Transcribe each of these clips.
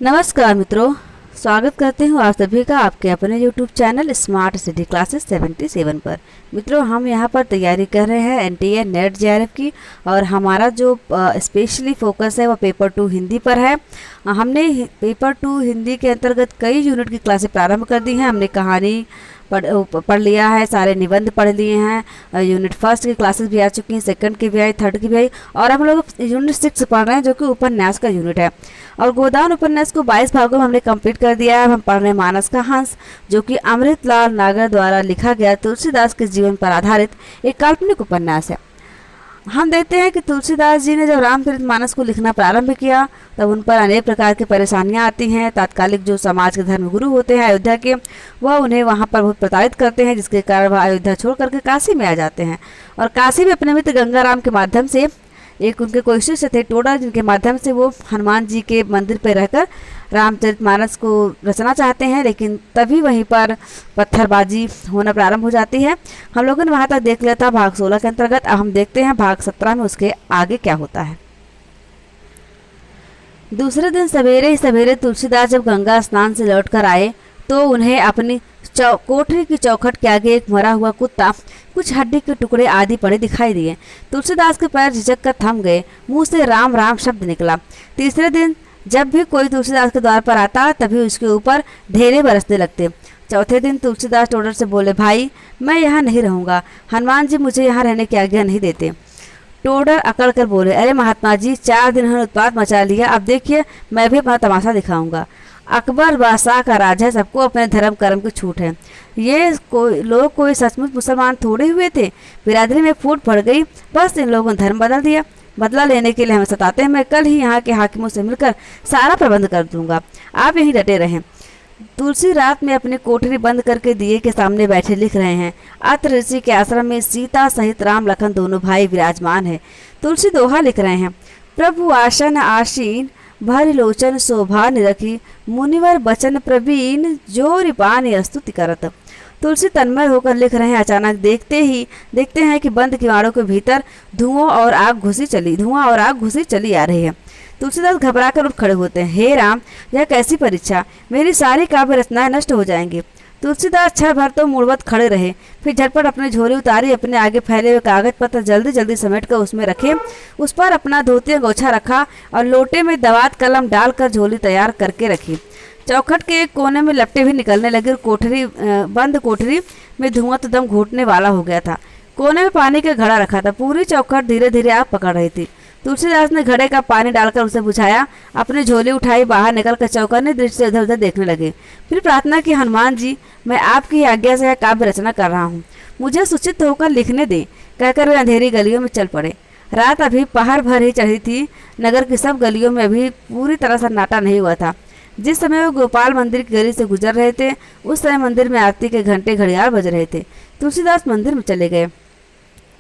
नमस्कार मित्रों, स्वागत करते हूँ आप सभी का आपके अपने YouTube channel smart city classes 77 पर। मित्रों, हम यहाँ पर तैयारी कर रहे हैं एनटीए नेट जेआरएफ की और हमारा जो स्पेशली फोकस है वो पेपर 2 हिंदी पर है। हमने पेपर 2 हिंदी के अंतर्गत कई यूनिट की क्लासेस प्रारंभ कर दी हैं। हमने कहानी पढ़ लिया है, सारे निबंध पढ़ लिए हैं, यूनिट फर्स्ट की क्लासेस भी आ चुकी हैं, सेकंड की भी आई, थर्ड की भी आई और हम लोग यूनिट 6 पढ़ रहे हैं जो कि उपन्यास का यूनिट है। और गोदान उपन्यास को 22 भागों में हमने कंप्लीट कर दिया है। हम पढ़ रहे हैं मानस का हंस, जो कि अमृतलाल नागर द्वारा लिखा गया तुलसीदास के जीवन पर आधारित एक काल्पनिक उपन्यास है। हम देखते हैं कि तुलसीदास जी ने जब रामचरितमानस को लिखना प्रारंभ किया तब उन पर अनेक प्रकार की परेशानियां आती हैं। तात्कालिक जो समाज के धर्मगुरु होते हैं अयोध्या के, वह उन्हें वहां पर बहुत प्रताड़ित करते हैं, जिसके कारण वह अयोध्या छोड़ करके काशी में आ जाते हैं। और काशी में अपने मित्र गंगाराम के माध्यम से, एक उनके कोई शिष्य थे टोडर, जिनके माध्यम से वो हनुमान जी के मंदिर पर रहकर रामचरितमानस को रचना चाहते हैं, लेकिन तभी वहीं पर पत्थरबाजी होना प्रारंभ हो जाती है। हम लोगों ने वहां तक देख लिया था भाग 16 के अंतर्गत। अब हम देखते हैं भाग 17 में उसके आगे क्या होता है। दूसरे दिन सवेरे ही सवेरे तुलसीदास जब गंगा स्नान से लौटकर आए तो उन्हें अपनी कोठरी की चौखट के आगे एक मरा हुआ कुत्ता, कुछ हड्डी के टुकड़े आदि पड़े दिखाई दिए। तुलसीदास के पैर झिझक कर थम गए, मुंह से राम राम शब्द निकला। तीसरे दिन जब भी कोई तुलसीदास के द्वार पर आता तभी उसके ऊपर ढेरे बरसने लगते। चौथे दिन तुलसीदास टोडर से बोले, भाई मैं यहाँ नहीं रहूँगा, हनुमान जी मुझे यहाँ रहने की आज्ञा नहीं देते। टोडर अकड़ कर बोले, अरे महात्मा जी, 4 दिन उन्होंने उत्पात मचा लिया, अब देखिए मैं भी अपना तमाशा दिखाऊंगा। अकबर बादशाह का राज है, सबको अपने धर्म कर्म की छूट है। ये कोई सचमुच मुसलमान थोड़े हुए थे। बिरादरी में फूट पड़ गई, बस इन लोगों ने धर्म बदल दिया। बदला लेने के लिए हमें सताते हैं। मैं कल ही यहाँ के हाकिमों से मिलकर सारा प्रबंध कर दूंगा, आप यहीं डटे रहें। तुलसी रात में अपनी कोठरी बंद करके दिए के सामने बैठे लिख रहे हैं। अत्र ऋषि के आश्रम में सीता सहित राम लखन दोनों भाई विराजमान है। तुलसी दोहा लिख रहे हैं। प्रभु आसन आसीन भर लोचन शोभा निरखी, मुनिवर बचन प्रवीण जो रिपान स्तुति करत। तुलसी तन्मय होकर लिख रहे हैं। अचानक देखते हैं कि बंद किवाड़ों के भीतर धुआं और आग घुसी चली आ रही है। तुलसीदास घबराकर उठ खड़े होते हैं। हे राम, यह कैसी परीक्षा, मेरी सारी काव्य रचनाएं नष्ट हो जाएंगी। तुलसीदास क्षण भर तो मूढ़वत खड़े रहे, फिर झटपट अपनी झोली उतारी, अपने आगे फैले हुए कागज पत्र जल्दी जल्दी समेट कर उसमें रखे, उस पर अपना धोती गोछा रखा और लोटे में दवात कलम डालकर झोली तैयार करके रखी। चौखट के एक कोने में लपटे भी निकलने लगे और बंद कोठरी में धुआं तो दम घुटने वाला हो गया था। कोने में पानी का घड़ा रखा था, पूरी चौखट धीरे धीरे आग पकड़ रही थी। तुलसीदास ने घड़े का पानी डालकर उसे बुझाया, अपनी झोली उठाई, बाहर निकलकर चौकन्नी दृष्टि से इधर उधर देखने लगे। फिर प्रार्थना की, हनुमान जी, मैं आपकी आज्ञा से यह काव्य रचना कर रहा हूँ, मुझे सूचित होकर लिखने दें, कहकर वे अंधेरी गलियों में चल पड़े। रात अभी पहर भर ही चढ़ी थी। नगर की सब गलियों में अभी पूरी तरह सन्नाटा नहीं हुआ था। जिस समय वो गोपाल मंदिर की गली से गुजर रहे थे उस समय मंदिर में आरती के घंटे घड़ियाल बज रहे थे। तुलसीदास मंदिर में चले गए।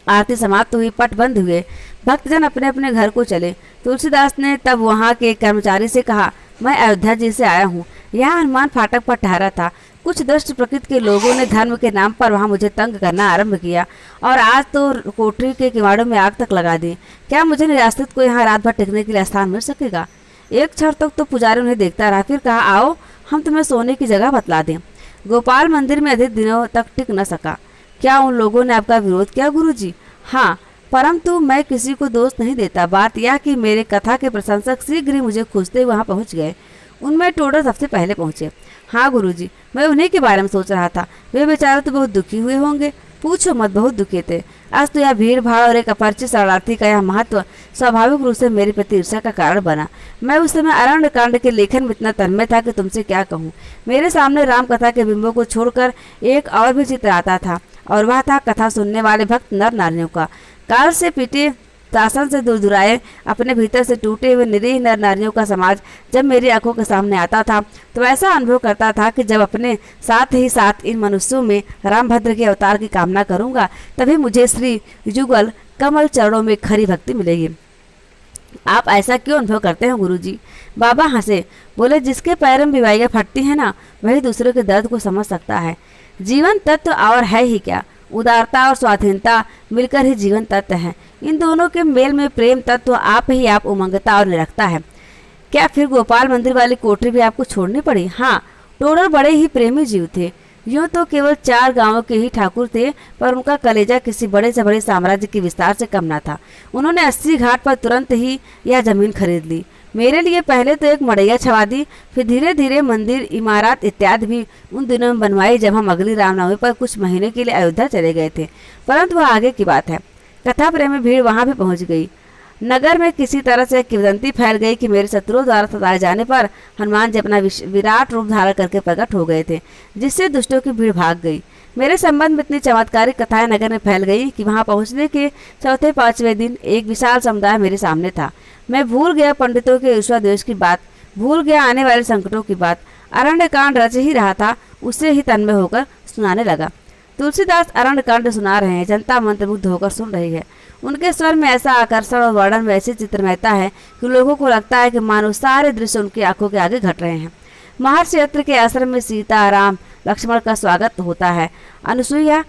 आरती समाप्त हुई, पट बंद हुए, भक्तजन अपने अपने घर को चले। तुलसीदास ने तब वहाँ के एक कर्मचारी से कहा, मैं अयोध्या जी से आया हूँ, यहाँ हनुमान फाटक पर ठहरा था। कुछ दुष्ट प्रकृति के लोगों ने धर्म के नाम पर वहाँ मुझे तंग करना आरंभ किया और आज तो कोठरी के किवाड़ों में आग तक लगा दी। क्या मुझे निराश्रित को यहाँ रात भर टिकने के लिए स्थान मिल सकेगा? एक क्षण तक तो पुजारी उन्हें देखता रहा, फिर कहा, आओ हम तुम्हें सोने की जगह बतला दें। गोपाल मंदिर में अधिक दिनों तक टिक न सका। क्या उन लोगों ने आपका विरोध किया गुरुजी? हाँ, परंतु मैं किसी को दोष नहीं देता। बात यह कि मेरे कथा के प्रशंसक शीघ्र ही मुझे खोजते वहाँ पहुँच गए। उनमें टोडर सबसे पहले पहुँचे। हाँ गुरुजी, मैं उन्हीं के बारे में सोच रहा था। वे बेचारे तो बहुत दुखी हुए होंगे। पूछो मत, बहुत दुखी थे। आज तो यह भीड़ भाड़ और एक अपरिचित शरणार्थी का यह महत्व स्वाभाविक रूप से मेरे प्रति ईर्ष्या का कारण बना। मैं उस समय अरण्य कांड के लेखन में इतना तन्मय था कि तुमसे क्या कहूँ। मेरे सामने राम कथा के बिंबों को छोड़कर एक और भी चित्र आता था और वह था कथा सुनने वाले भक्त नर नारियों का। काल से पीटे, शासन से दुराए, अपने भीतर से टूटे हुए निरीह नर नारियों का समाज जब मेरी आंखों के सामने आता था तो ऐसा अनुभव करता था कि जब अपने साथ ही साथ इन मनुष्यों में रामभद्र के अवतार की कामना करूंगा तभी मुझे श्री युगल कमल चरणों में खरी भक्ति मिलेगी। आप ऐसा क्यों अनुभव करते हैं गुरुजी? बाबा हंसे, बोले, जिसके पैरों में बीमारियां फटती हैं ना, वही दूसरों के दर्द को समझ सकता है। जीवन तत्व और है ही क्या? उदारता और स्वाधीनता मिलकर ही जीवन तत्व है। इन दोनों के मेल में प्रेम तत्व आप ही आप उमंगता और निरखता है। क्या फिर गोपाल मंदिर वाली कोठरी भी आपको छोड़नी पड़ी? हाँ, टोडर बड़े ही प्रेमी जीव थे। यूं तो केवल 4 गांवों के ही ठाकुर थे, पर उनका कलेजा किसी बड़े से बड़े साम्राज्य के विस्तार से कम न था। उन्होंने 80 घाट पर तुरंत ही यह जमीन खरीद ली। मेरे लिए पहले तो एक मड़ैया छवा दी, फिर धीरे धीरे मंदिर, इमारत इत्यादि भी उन दिनों में बनवाई जब हम अगली रामनवमी पर कुछ महीने के लिए अयोध्या चले गए थे। परंतु वह आगे की बात है। कथा प्रेमी भीड़ वहां भी पहुंच गई। नगर में किसी तरह से किंवदंती फैल गई कि मेरे शत्रुओं द्वारा सताए जाने पर हनुमान जी अपना विराट रूप धारण करके प्रकट हो गए थे, जिससे दुष्टों की भीड़ भाग गई। मेरे संबंध में इतनी चमत्कारिक कथाएं नगर में फैल गई कि वहां पहुंचने के चौथे 5वें दिन एक विशाल समुदाय मेरे सामने था। मैं भूल गया पंडितों के ईर्ष्या द्वेष की बात, भूल गया आने वाले संकटों की बात। अरण्य कांड रच ही रहा था, उससे ही तन्मय होकर सुनाने लगा। तुलसीदास अरण्य कांड सुना रहे हैं, जनता मंत्रमुग्ध होकर सुन रही है। उनके स्वर में ऐसा आकर्षण और वर्णन में ऐसी चित्रमयता है कि लोगों को लगता है कि मानो सारे दृश्य उनकी आंखों के आगे घट रहे हैं। महर्षि अत्रि के आश्रम में सीता, राम, लक्ष्मण का स्वागत होता है। अनुसुईया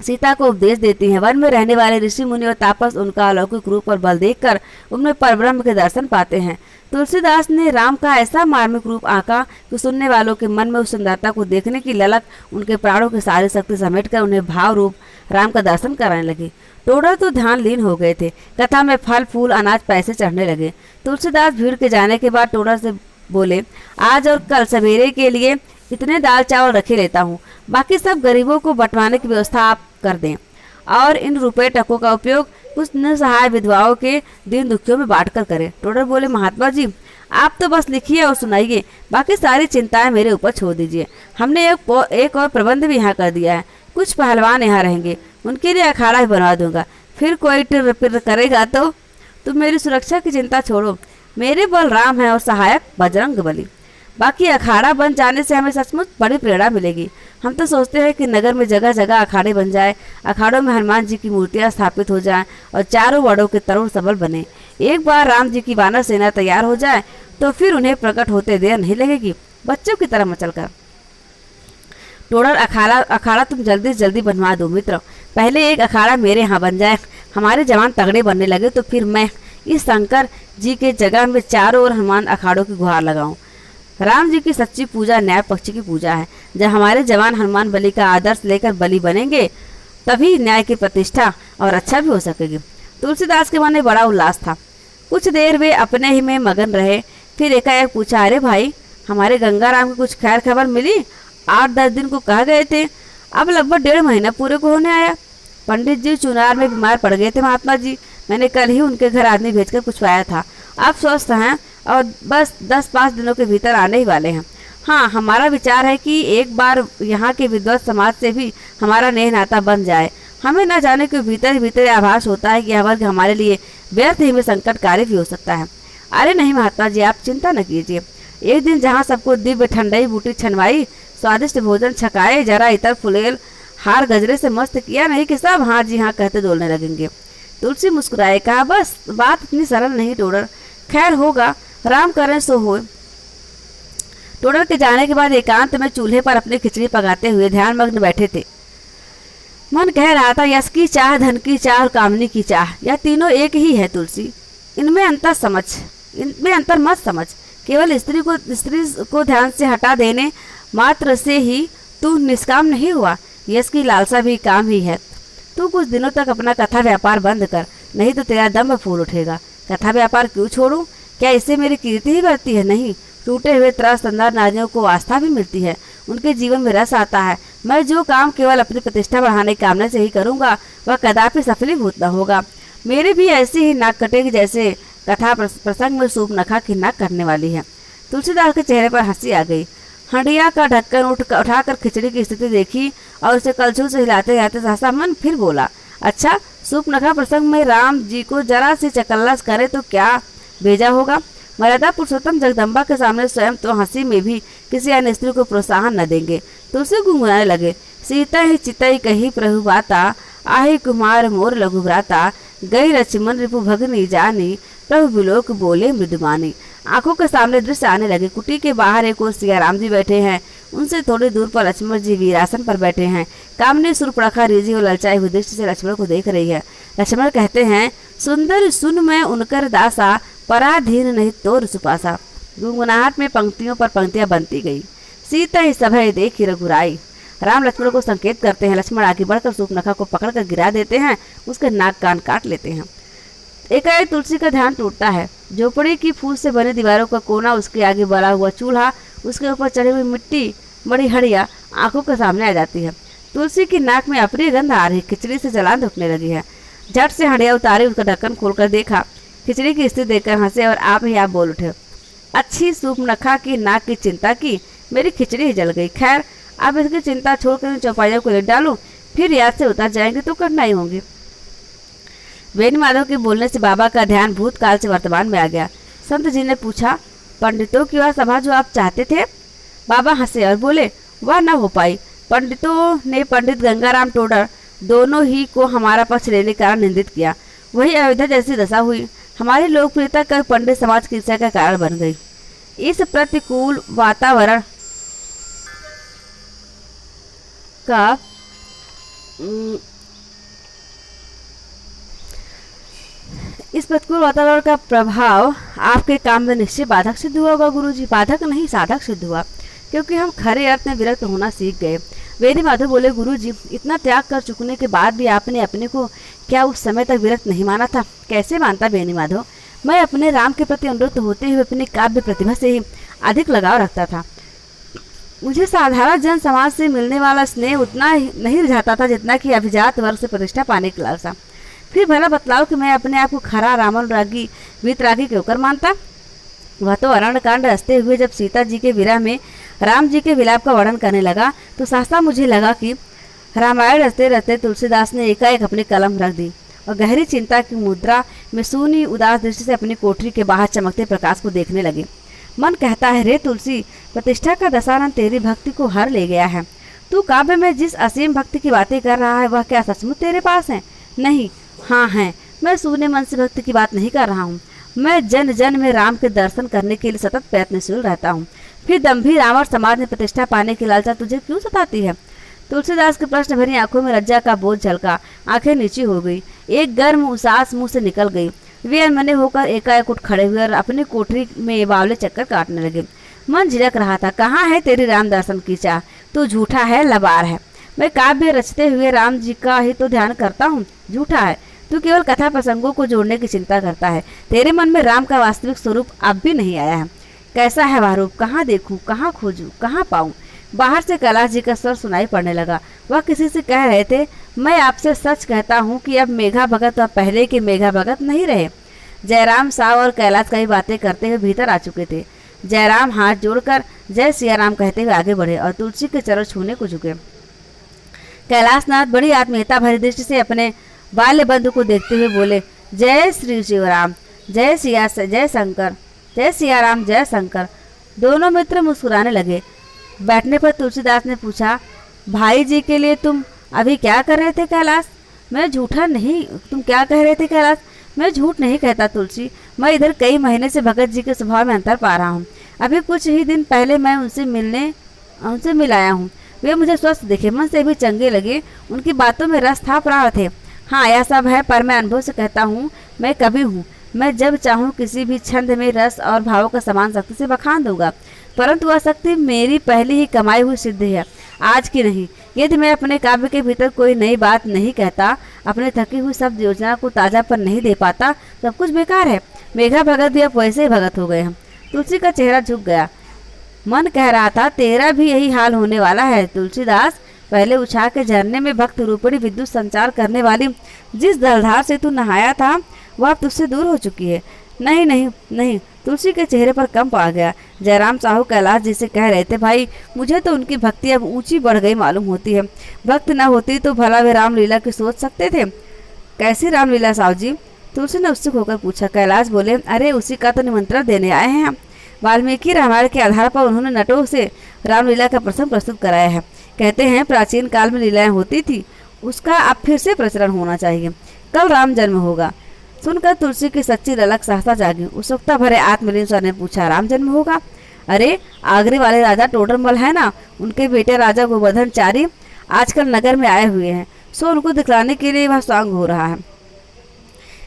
सीता को उपदेश देती हैं। वन में रहने वाले ऋषि मुनि और तापस उनका अलौकिक रूप और बल देखकर उनमें परब्रह्म के दर्शन पाते हैं। तुलसीदास ने राम का ऐसा मार्मिक रूप आंका कि सुनने वालों के मन में उस सुंदरता को देखने की ललक उनके प्राणों की सारी शक्ति समेटकर उन्हें भाव रूप राम का दर्शन कराने लगी। टोडर तो ध्यान लीन हो गए थे। कथा में फल फूल अनाज पैसे चढ़ने लगे। तुलसीदास भीड़ के जाने के बाद टोडर से बोले, आज और कल सवेरे के लिए इतने दाल चावल रखे लेता हूँ, बाकी सब गरीबों को बंटवाने की व्यवस्था आप कर दें और इन रुपए टकों का उपयोग कुछ निसहाय विधवाओं के दिन दुखियों में बांट कर करें। टोडर बोले, महात्मा जी आप तो बस लिखिए और सुनाइए, बाकी सारी चिंताएं मेरे ऊपर छोड़ दीजिए। हमने एक और प्रबंध भी यहाँ कर दिया है। कुछ पहलवान यहाँ रहेंगे, उनके लिए अखाड़ा भी बनवा दूंगा। फिर कोई टिर पिर करेगा तो तुम मेरी सुरक्षा की चिंता छोड़ो, मेरे बल राम है और सहायक बजरंग बली। बाकी अखाड़ा बन जाने से हमें सचमुच बड़ी प्रेरणा मिलेगी। हम तो सोचते हैं कि नगर में जगह जगह अखाड़े बन जाए, अखाड़ों में हनुमान जी की मूर्तियां स्थापित हो जाएं और चारों वर्णों के तरुण सबल बने। एक बार राम जी की वानर सेना तैयार हो जाए तो फिर उन्हें प्रकट होते देर नहीं लगेगी, बच्चों की तरह मचल कर। टोडर अखाड़ा तुम जल्दी से जल्दी बनवा दो मित्र, पहले एक अखाड़ा मेरे यहाँ बन जाए, हमारे जवान तगड़े बनने लगे तो फिर मैं इस शंकर जी के जगह में चारों ओर हनुमान अखाड़ों की गुहार लगाऊं। राम जी की सच्ची पूजा न्याय पक्ष की पूजा है। जब हमारे जवान हनुमान बलि का आदर्श लेकर बलि बनेंगे तभी न्याय की प्रतिष्ठा और अच्छा भी हो सकेगी। तुलसीदास के मन में बड़ा उल्लास था। कुछ देर वे अपने ही में मगन रहे, फिर एकाएक पूछा, अरे भाई हमारे गंगाराम की कुछ खैर खबर मिली? 8-10 दिन को कह गए थे, अब लगभग 1.5 महीना पूरे को होने आया। पंडित जी चुनार में बीमार पड़ गए थे महात्मा जी, मैंने कल ही उनके घर आदमी भेजकर पूछवाया था। अब स्वस्थ हैं और बस 10-5 दिनों के भीतर आने ही वाले हैं। हाँ, हमारा विचार है कि एक बार यहाँ के विद्वत समाज से भी हमारा नेह नाता बन जाए। हमें न जाने के भीतर ही भीतर आभास होता है कि यह वर्ग हमारे लिए व्यर्थ ही में संकटकारी भी हो सकता है। अरे नहीं महात्मा जी, आप चिंता न कीजिए। एक दिन जहाँ सबको दिव्य ठंडाई बूटी छनवाई, स्वादिष्ट भोजन छकाए, जरा इतर फुलेल हार गजरे से मस्त किया, नहीं कि सब हाँ जी हाँ कहते डोलने लगेंगे। तुलसी मुस्कुराए, कहा, बस बात इतनी सरल नहीं टोडर, खैर होगा, राम करें सो हो। टोडर के जाने के बाद एकांत में चूल्हे पर अपनी खिचड़ी पकाते हुए ध्यान मग्न बैठे थे। मन कह रहा था, यश की चाह, धन की चाह और कामनी की चाह, यह तीनों एक ही है तुलसी, इनमें अंतर मत समझ। केवल स्त्री को ध्यान से हटा देने मात्र से ही तू निष्काम नहीं हुआ, यश की लालसा भी काम ही है। तू कुछ दिनों तक अपना कथा व्यापार बंद कर, नहीं तो तेरा दम फूल उठेगा। कथा व्यापार क्यों छोड़ूं? क्या इससे मेरी कीर्ति ही बढ़ती है? नहीं, टूटे हुए त्रस्त अंदर नारियों को आस्था भी मिलती है, उनके जीवन में रस आता है। मैं जो काम केवल अपनी प्रतिष्ठा बढ़ाने की कामना से ही करूंगा वह कदापि सफलीभूत न होगा। मेरे भी ऐसी ही नाक कटेगी जैसे कथा प्रसंग में सूप नखा की नाक करने वाली है। तुलसीदास के चेहरे पर हंसी आ गई। हंडिया का ढक्कन उठाकर खिचड़ी की स्थिति देखी और उसे कलछुल से हिलाते हिलाते सहसा मन फिर बोला, अच्छा, सूप नखा प्रसंग में राम जी को जरा सी चकल्लस करे तो क्या भेजा होगा? मर्यादा पुरुषोत्तम जगदम्बा के सामने स्वयं तो हंसी में भी किसी अन्य स्त्री को प्रोत्साहन न देंगे। तुलसी गुनगुनाने लगे, सीता ही चितई कही प्रभु बाता, आही कुमार मोर लघु भ्राता, गई लक्ष्मण रिपु भगनी जानी, प्रभु बिलोक बोले मृदुमानी। आंखों के सामने दृश्य आने लगे। कुटी के बाहर एक ओर सिया राम जी बैठे हैं, उनसे थोड़ी दूर पर लक्ष्मण जी वीरासन पर बैठे हैं। कामनी सुरपड़खा रिझी और ललचाई हुई दृष्टि से लक्ष्मण को देख रही है। लक्ष्मण कहते हैं, सुंदर सुन मैं उनकर दासा, पराधीन नहीं तो सुपासा। गुनगुनाहट में पंक्तियों पर पंक्तियां बनती गई। सीता ही सभय देखी रघुराई। राम लक्ष्मण को संकेत करते हैं। लक्ष्मण आगे बढ़कर सूर्पनखा को पकड़कर गिरा देते हैं, उसके नाक कान काट लेते हैं। एकाएक तुलसी का ध्यान टूटता है। झोपड़ी की फूस से बनी दीवारों का कोना, उसके आगे बड़ा हुआ चूल्हा, उसके ऊपर चढ़ी हुई मिट्टी बड़ी हड़िया आंखों के सामने आ जाती है। तुलसी की नाक में अप्रिय गंध आ रही, खिचड़ी से जलान धुकने लगी है। झट से हड़िया उतारी, उसका ढक्कन खोलकर देखा। खिचड़ी की स्थिति देखकर हंसे और आप ही आप बोल उठे, अच्छी सूर्पनखा की नाक की चिंता की, मेरी खिचड़ी ही जल गई। खैर, अब इसकी चिंता छोड़कर चौपाइयों को लिख डालूं, फिर याद से उतर जाएंगे तो कठिनाई होंगी। वेणुमाधव के बोलने से बाबा का ध्यान भूतकाल से वर्तमान में आ गया। संत जी ने पूछा, पंडितों की वह सभा जो आप चाहते थे? बाबा हंसे और बोले, वह न हो पाई। पंडितों ने पंडित गंगाराम टोडर दोनों ही को हमारा पक्ष लेने का निंदित किया। वही अयोध्या जैसी दशा हुई। हमारी लोकप्रियता कर पंडित समाज की ईर्ष्या का कारण बन गई। इस प्रतिकूल वातावरण का इस प्रतिकूल वातावरण का प्रभाव आपके काम में निश्चय बाधक सिद्ध हुआ होगा गुरुजी। बाधक नहीं, साधक सिद्ध हुआ, क्योंकि हम खरे अर्थ में विरक्त होना सीख गए। वेणुमाधव बोले, गुरुजी, इतना त्याग कर चुकने के बाद भी आपने अपने को क्या उस समय तक विरक्त नहीं माना था? कैसे मानता वेणुमाधव? मैं अपने राम के प्रति अनुरक्त होते हुए अपनी काव्य प्रतिभा से ही अधिक लगाव रखता था। मुझे साधारण जन समाज से मिलने वाला स्नेह उतना नहीं रिझाता था जितना कि अभिजात वर्ग से प्रतिष्ठा पाने की लालसा। फिर भला बतलाओ कि मैं अपने आप को खरा रावण रागी वीतरागी क्यों कर मानता? वह तो अरण्य कांड रचते हुए जब सीता जी के विरह में राम जी के विलाप का वर्णन करने लगा तो सहसा मुझे लगा कि रामायण रचते रचते तुलसीदास ने एकाएक अपनी कलम रख दी और गहरी चिंता की मुद्रा में सूनी उदास दृष्टि से अपनी कोठरी के बाहर चमकते प्रकाश को देखने लगे। मन कहता है, रे तुलसी, प्रतिष्ठा का दशानन तेरी भक्ति को हर ले गया है। तू काव्य में जिस असीम भक्ति की बातें कर रहा है वह क्या सचमुच तेरे पास है? नहीं, हाँ है। मैं सूने मन से भक्ति की बात नहीं कर रहा हूँ। मैं जन जन में राम के दर्शन करने के लिए सतत प्रयत्नशील रहता हूँ। फिर दम्भी राम और समाज में प्रतिष्ठा पाने की लालसा तुझे क्यों सताती है? तुलसीदास के प्रश्न भरी आंखों में लज्जा का बोझ झलका, आंखें नीची हो गई। एक गर्म उसास मुंह से निकल गई। वे अनमने होकर एकाएक उठ खड़े हुए और अपनी कोठरी में बावले चक्कर काटने लगे। मन झिझक रहा था। कहाँ है तेरी राम दर्शन की चाह? तू झूठा है, लबार है। मैं काव्य रचते हुए राम जी का ही तो ध्यान करता हूँ। झूठा है, तू केवल कथा प्रसंगों को जोड़ने की चिंता करता है। तेरे मन में राम का वास्तविक स्वरूप अब भी नहीं आया है। कैसा है वह रूप? कहाँ देखूं, कहाँ खोजूं, कहाँ पाऊं? बाहर से कैलाश जी का स्वर सुनाई पड़ने लगा। वह किसी से कह रहे थे, मैं आपसे सच कहता हूँ कि अब मेघा भगत व पहले के मेघा भगत नहीं रहे। जयराम साव और कैलाश कई बातें करते हुए भीतर आ चुके थे। जयराम हाथ जोड़कर जय सिया राम कहते हुए आगे बढ़े और तुलसी के चरण छूने को झुके। कैलाशनाथ बड़ी आत्मीयता भरी दृष्टि से अपने बाल्य बंधु को देखते हुए बोले, जय श्री शिवराम, जय शंकर, जय सिया राम, जय शंकर। दोनों मित्र मुस्कुराने लगे। बैठने पर तुलसीदास ने पूछा, भाई जी के लिए तुम अभी क्या कर रहे थे कैलाश? मैं झूठा नहीं, तुम क्या कह रहे थे कैलाश? मैं झूठ नहीं कहता तुलसी। मैं इधर कई महीने से भगत जी के स्वभाव में अंतर पा रहा हूँ। अभी कुछ ही दिन पहले मैं उनसे मिल आया हूँ। वे मुझे स्वस्थ दिखे, मन से भी चंगे लगे। उनकी बातों में रस था, प्राण थे। हाँ, यह सब है, पर मैं अनुभव से कहता हूँ, मैं कभी हूँ। मैं जब चाहूँ किसी भी छंद में रस और भावों का समान शक्ति से बखान दूंगा, परंतु वह शक्ति मेरी पहले ही कमाई हुई सिद्धि है, आज की नहीं। यदि मैं अपने काव्य के भीतर कोई नई बात नहीं कहता, अपने थकी हुई शब्द योजना को ताजा पर नहीं दे पाता, सब कुछ बेकार है। मेघा भगत भी अब वैसे ही भगत हो गए हैं। तुलसी का चेहरा झुक गया। मन कह रहा था, तेरा भी यही हाल होने वाला है तुलसीदास। पहले उछा के झरने में भक्त रूपड़ी विद्युत संचार करने वाली जिस जलधार से तू नहाया था वह अब तुझसे दूर हो चुकी है। नहीं नहीं नहीं, तुलसी के चेहरे पर कंप आ गया। जयराम साहू कैलाश जी से कह रहे थे, भाई मुझे तो उनकी भक्ति अब ऊंची बढ़ गई मालूम होती है। भक्त न होती तो भला वे रामलीला की सोच सकते थे? कैसी रामलीला साहू जी? तुलसी ने उत्सुक होकर पूछा। कैलाश बोले, अरे उसी का तो निमंत्रण देने आए हैं हम। वाल्मीकि रामायण के आधार पर उन्होंने नटों से रामलीला का प्रसंग प्रस्तुत कराया है। कहते हैं प्राचीन काल में लीलाएं होती थी, उसका अब फिर से प्रचलन होना चाहिए। कल राम जन्म होगा। सुनकर तुलसी की सच्ची ललक सहसा जागी। उत्सुकता भरे आत्मलीन स्वर ने पूछा, राम जन्म होगा? अरे आगरे वाले राजा टोडरमल है ना, उनके बेटे राजा गोवर्धन चारी आजकल नगर में आए हुए हैं, सो उनको दिखलाने के लिए वह स्वांग हो रहा है।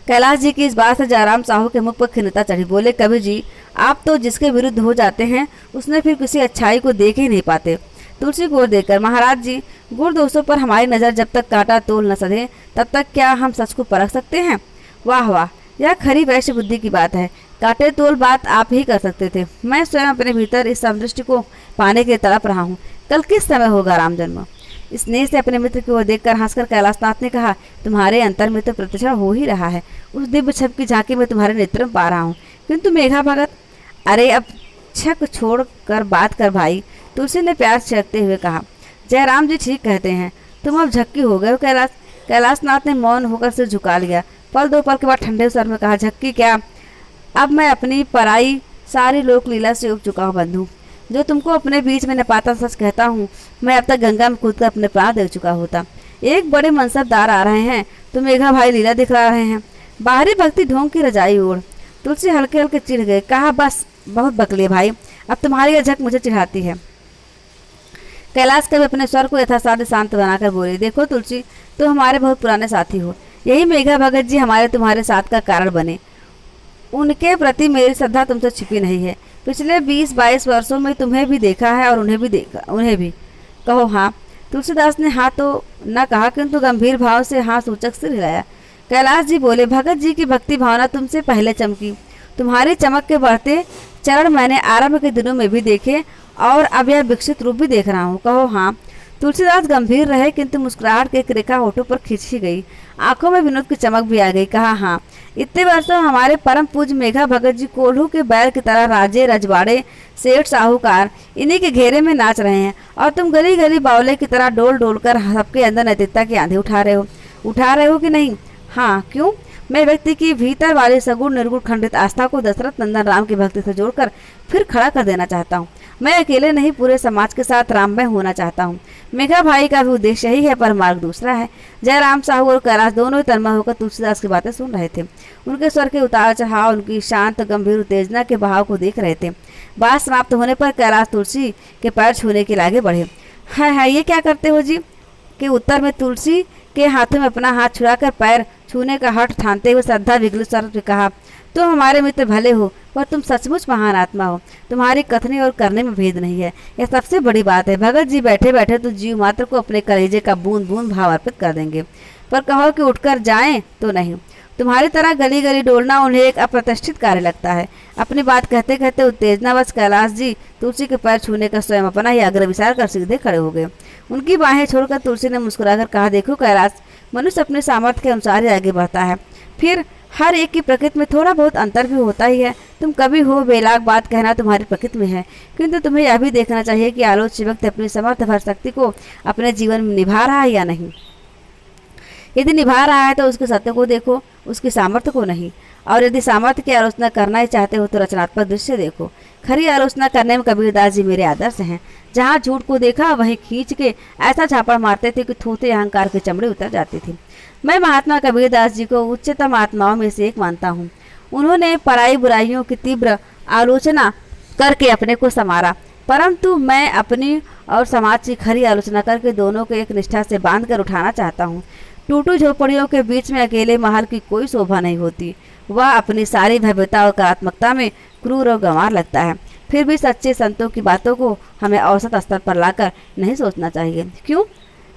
कैलाश जी की इस बात से जयराम साहू के मुख पर खिन्नता चढ़ी। बोले, कबीर जी, आप तो जिसके विरुद्ध हो जाते हैं उसने फिर किसी अच्छाई को देख ही नहीं पाते। तुलसी को देकर, महाराज जी, गुण दोषों पर हमारी नज़र जब तक कांटा तोल न सधे तब तक क्या हम सच को परख सकते हैं? वाह वाह, यह खरी वैश्य बुद्धि की बात है। कांटे तोल बात आप ही कर सकते थे। मैं स्वयं अपने भीतर इस समदृष्टि को पाने के तड़प रहा हूँ। कल किस समय होगा राम जन्म? स्नेह से अपने मित्र की ओर देखकर हंसकर कैलाशनाथ ने कहा, तुम्हारे अंतर में तो प्रतिष्ठा हो ही रहा है। उस दिव्य छब की झांकी में तुम्हारे नेत्र में पा रहा हूँ। किंतु मेघा भगत, अरे अब छक छोड़ कर बात कर भाई, तुलसी ने प्यार छिड़कते हुए कहा। जयराम जी ठीक कहते हैं, तुम अब झक्की हो गए हो कैलाश। कैलाशनाथ ने मौन होकर सिर झुका लिया। पल दो पल के बाद ठंडे स्वर में कहा, झक्की क्या, अब मैं अपनी पराई सारी लोक लीला से उब चुका हूँ बंधु। जो तुमको अपने बीच में न पाता सच कहता हूँ, मैं अब तक गंगा में कूद कर अपने प्राण दे चुका होता। एक बड़े मनसबदार आ रहे हैं तो मेघा भाई लीला दिखला रहे हैं। बाहरी भक्ति ढोंग की रजाई ओढ़। तुलसी हल्के हल्के चिढ़ गए। कहा, बस बहुत बकले भाई, अब तुम्हारी यह झक मुझे चिढ़ाती है। कैलाश कवि अपने स्वर को यथासाध्य शांत बनाकर बोले, देखो तुलसी, तो हमारे बहुत पुराने साथी हो। यही मेघा भगत जी हमारे तुम्हारे साथ का कारण बने। उनके प्रति मेरी श्रद्धा तुमसे छिपी नहीं है। पिछले 20-22 वर्षों में तुम्हें भी देखा है और उन्हें भी कहो हाँ। तुलसीदास ने हाँ तो न कहा, किंतु गंभीर भाव से हाँ सूचक सिर हिलाया। कैलाश जी बोले, भगत जी की भक्ति भावना तुमसे पहले चमकी। तुम्हारी चमक के बढ़ते चरण मैंने आरंभ के दिनों में भी देखे और अब यह विकसित रूप भी देख रहा हूँ। कहो हाँ। तुलसीदास गंभीर रहे, किंतु मुस्कुराहट की एक रेखा होठों पर खींची गई। आंखों में विनोद की चमक भी आ गई। कहा, हाँ, इतने वर्षों हमारे परम पूज्य मेघा भगत जी कोल्हू के बैल की तरह राजे रजवाड़े सेठ साहूकार इन्हीं के घेरे में नाच रहे हैं और तुम गली गली बावले की तरह डोल डोल कर सबके अंदर नैतिकता की आंधी उठा रहे हो कि नहीं? हाँ, क्यों? मैं व्यक्ति की भीतर वाली सगुण निर्गुण खंडित आस्था को दशरथ नंदन राम की भक्ति से जोड़कर फिर खड़ा कर देना चाहता हूँ। मैं अकेले नहीं, पूरे समाज के साथ राममय होना चाहता हूँ। मेघा भाई का भी उद्देश्य यही है, पर मार्ग दूसरा है। जयराम साहू और कैलाश दोनों ही तन्मय होकर तुलसीदास की बातें सुन रहे थे। उनके स्वर के उतार चढ़ाव, उनकी शांत गंभीर उत्तेजना के बहाव को देख रहे थे। बात समाप्त होने पर कैलाश तुलसी के पैर छूने के लागे बढ़े। है ये क्या करते हो जी? के उत्तर में तुलसी के हाथों में अपना हाथ छुड़ाकर पैर छूने का हठ ठानते हुए श्रद्धा विगलित स्वर में कहा, तुम हमारे मित्र भले हो, पर तुम सचमुच महान आत्मा हो। तुम्हारी कथनी और करने में भेद नहीं है, यह सबसे बड़ी बात है। भगत जी बैठे बैठे तो जीव मात्र को अपने कलेजे का बूंद बूंद भाव अर्पित कर देंगे, पर कहो कि उठकर जाएं तो नहीं। तुम्हारी तरह गली गली डोलना उन्हें एक अप्रतिष्ठित कार्य लगता है। अपनी बात कहते कहते उत्तेजनावश कैलाश जी तुलसी के पैर छूने का स्वयं अपना ही आग्रह विचार कर सीधे खड़े हो गए। उनकी बाहें छोड़कर तुलसी ने मुस्कुराकर कहा, देखो कैलाश, मनुष्य अपने सामर्थ्य के अनुसार ही आगे बढ़ता है, फिर हर एक की प्रकृति में थोड़ा बहुत अंतर भी होता ही है। तुम कभी हो बेलाग बात कहना तुम्हारी प्रकृति में है, किंतु तुम्हें यह भी देखना चाहिए कि आलोच्य व्यक्ति अपनी समर्थ भर शक्ति को अपने जीवन में निभा रहा है या नहीं। यदि निभा रहा है तो उसके सत्य को देखो, उसकी सामर्थ्य को नहीं। और यदि सामर्थ्य की आलोचना करना ही चाहते हो तो रचनात्मक दृश्य देखो। खरी आलोचना करने में कबीरदास जी मेरे आदर्श हैं। जहाँ झूठ को देखा वहीं खींच के ऐसा झापड़ मारते थे कि थोथे अहंकार की चमड़ी उतर जाती थी। मैं महात्मा कबीरदास जी को उच्चतम आत्माओं में से एक मानता हूँ। उन्होंने पराई बुराइयों की तीव्र आलोचना करके अपने को संवारा, परंतु मैं अपनी और समाज की खरी आलोचना करके दोनों को एक निष्ठा से बांध कर उठाना चाहता हूँ। टूटू झोपड़ियों के बीच में अकेले महल की कोई शोभा नहीं होती। वह अपनी सारी भव्यता और कलात्मकता में क्रूर और गंवार लगता है। फिर भी सच्चे संतों की बातों को हमें औसत स्तर पर लाकर नहीं सोचना चाहिए। क्यों?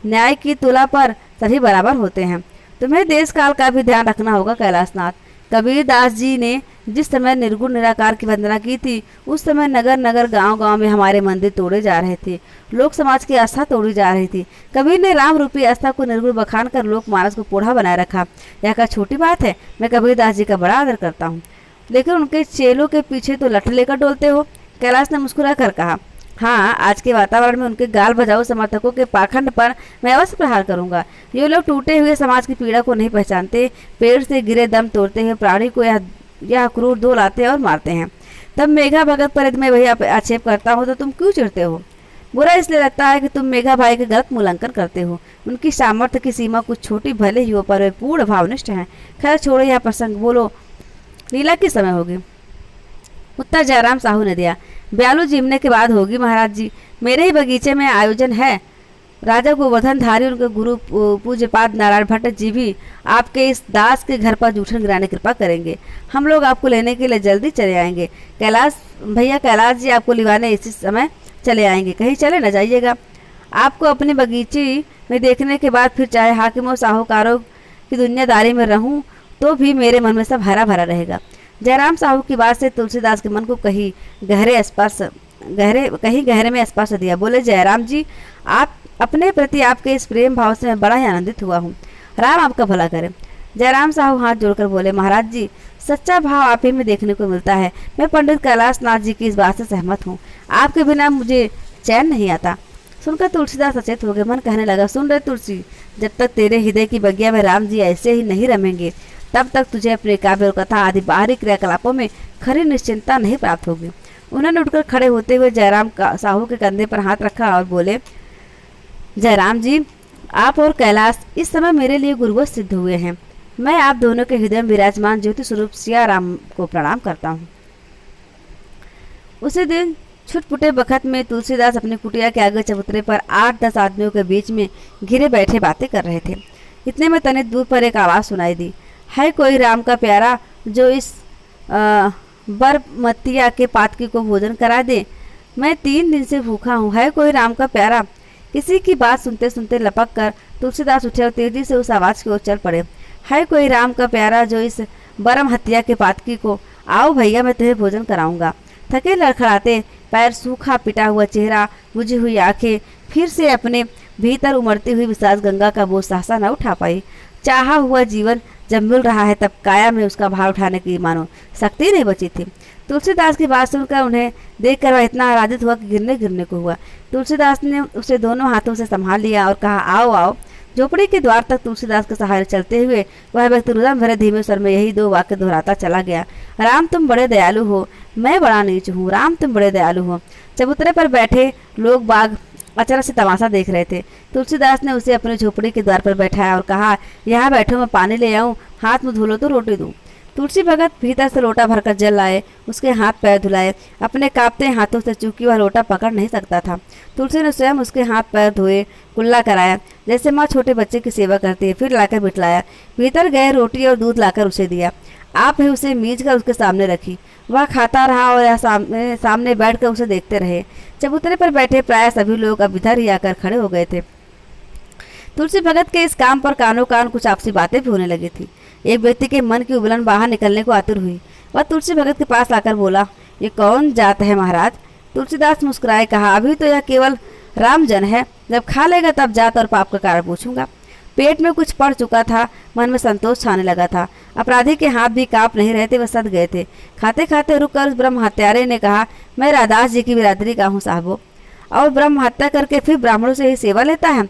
न्याय की तुला पर सभी बराबर होते हैं। तुम्हें देश काल का भी ध्यान रखना होगा कैलाशनाथ। कबीरदास जी ने जिस समय निर्गुण निराकार की वंदना की थी, उस समय नगर नगर गांव गांव में हमारे मंदिर तोड़े जा रहे थे, लोक समाज की आस्था तोड़ी जा रही थी। कबीर ने राम रूपी आस्था को निर्गुण बखान कर लोक मानस को पोढ़ा बनाए रखा। यह क्या छोटी बात है? मैं कबीरदास जी का बड़ा आदर करता हूँ, लेकिन उनके चेलों के पीछे तो लठ लेकर डोलते हो। कैलाश ने मुस्कुरा कर कहा, हाँ, आज के वातावरण में उनके गाल बजाऊ समर्थकों के पाखंड पर मैं अवश्य प्रहार करूंगा। ये लोग टूटे हुए समाज की पीड़ा को नहीं पहचानते, पेड़ से गिरे दम तोड़ते हुए प्राणी को यह क्रूर दो लाते और मारते हैं। तब मेघा भगत पर यदि मैं वही आक्षेप करता हूँ तो तुम क्यों चिढ़ते हो? बुरा इसलिए लगता है कि तुम मेघा भाई के गलत मूल्यांकन करते हो। उनकी सामर्थ्य की सीमा कुछ छोटी भले ही हो, पर वे पूर्ण भावनिष्ठ हैं। खैर छोड़ो यह प्रसंग, बोलो लीला किस समय होगी? उत्तर जयराम साहू ने दिया, ब्यालू जीमने के बाद होगी महाराज जी। मेरे ही बगीचे में आयोजन है, राजा गोवर्धन धारी उनके गुरु पूज्यपाद नारायण भट्ट जी भी आपके इस दास के घर पर जूठन गिराने कृपा करेंगे। हम लोग आपको लेने के लिए जल्दी चले आएंगे। कैलाश भैया, कैलाश जी आपको लिवाने इसी समय चले आएंगे, कहीं चले न जाइएगा। आपको अपने बगीचे में देखने के बाद फिर चाहे हाकिमों साहूकारों की दुनियादारी में रहूं तो भी मेरे मन में सब हरा भरा रहेगा। जयराम साहू की बात से तुलसीदास के मन को कहीं गहरे में स्पर्श दिया। बोले, जयराम जी, आप अपने प्रति आपके इस प्रेम भाव से मैं बड़ा ही आनंदित हुआ हूँ। राम आपका भला करे। जयराम साहू हाथ जोड़कर बोले, महाराज जी, सच्चा भाव आप ही में देखने को मिलता है। मैं पंडित कैलाश नाथ जी की इस बात से सहमत हूँ। आपके बिना मुझे चैन नहीं आता। सुनकर तुलसीदास सचेत हो गए। मन कहने लगा, सुन रहे तुलसी, जब तक तेरे हृदय की बगिया में राम जी ऐसे ही नहीं रमेंगे तब तक तुझे अपने काव्य और कथा आदि बाहरी क्रियाकलापों में खरी निश्चिंतता नहीं प्राप्त होगी। उन्होंने उठकर खड़े होते हुए जयराम साहू के कंधे पर हाथ रखा और बोले, जयराम जी, आप और कैलाश इस समय मेरे लिए गुरुवत सिद्ध हुए हैं। मैं आप दोनों के हृदय में विराजमान ज्योति स्वरूप सिया राम को प्रणाम करता हूँ। उसी दिन छुटपुटे बखत में तुलसीदास अपनी कुटिया के आगे चबूतरे पर 8-10 आदमियों के बीच में घिरे बैठे बातें कर रहे थे। इतने में तनिक दूर पर एक आवाज़ सुनाई दी, है कोई राम का प्यारा जो इस बरमतिया के पातकी को भोजन करा दे? मैं 3 दिन से भूखा हूँ। है कोई राम का प्यारा? किसी की बात सुनते सुनते लपक कर तुलसीदास उठे और तेजी से उस आवाज़ की ओर चल पड़े। है कोई राम का प्यारा जो इस बरम हत्या के पातकी को? आओ भैया, मैं तुम्हें भोजन कराऊंगा। थके लड़खड़ाते पैर, सूखा पिटा हुआ चेहरा, बुझी हुई आंखें, फिर से अपने भीतर उमड़ती हुई विशाल गंगा का बोझ सहसा न उठा पाई। चाहा हुआ जीवन जब मिल रहा है तब काया में उसका भार उठाने की मानो शक्ति नहीं बची थी। तुलसीदास की बात सुनकर उन्हें देखकर वह इतना आराधित हुआ कि गिरने को हुआ। तुलसीदास ने उसे दोनों हाथों से संभाल लिया और कहा, आओ आओ। झोपड़ी के द्वार तक तुलसीदास के सहारे चलते हुए वह व्यक्ति रुदन भरे धीमे स्वर में यही 2 वाक्य दोहराता चला गया, राम तुम बड़े दयालु हो, मैं बड़ा नीच हूँ। राम तुम बड़े दयालु हो। चबूतरे पर बैठे लोग बाग अचानक से तमाशा देख रहे थे। तुलसीदास ने उसे अपने झोपड़ी के द्वार पर बैठाया और कहा, यहाँ बैठो, मैं पानी ले आऊँ, हाथ मुँह धो लो तो रोटी दूँ। तुलसी भगत भीतर से लोटा भरकर जल लाए, उसके हाथ पैर धुलाए। अपने कांपते हाथों से चूंकि वह लोटा पकड़ नहीं सकता था, तुलसी ने स्वयं उसके हाथ पैर धोए, कुल्ला कराया, जैसे माँ छोटे बच्चे की सेवा करती है। फिर लाकर बिठलाया, भीतर गए रोटी और दूध लाकर उसे दिया। आप ही उसे मीज कर उसके सामने रखी। वह खाता रहा और यह सामने बैठकर उसे देखते रहे। चबूतरे पर बैठे प्राय सभी लोग अब इधर ही आकर खड़े हो गए थे। तुलसी भगत के इस काम पर कानों कान कुछ आपसी बातें भी होने लगी थी। एक व्यक्ति के मन की उबलन बाहर निकलने को आतुर हुई। वह तुलसी भगत के पास आकर बोला, ये कौन जात है महाराज? तुलसीदास मुस्कुराए कहा, अभी तो यह केवल रामजन है, जब खा लेगा तब जात और पाप का कारण पूछूंगा। पेट में कुछ पड़ चुका था, मन में संतोष छाने लगा था। अपराधी के हाथ भी कांप नहीं रहे थे, वह सद गए थे। खाते खाते रुककर उस ब्रह्म हत्यारे ने कहा, मैं राधास जी की बिरादरी का हूँ साहबो, और ब्रह्म हत्या करके फिर ब्राह्मणों से ही सेवा लेता है।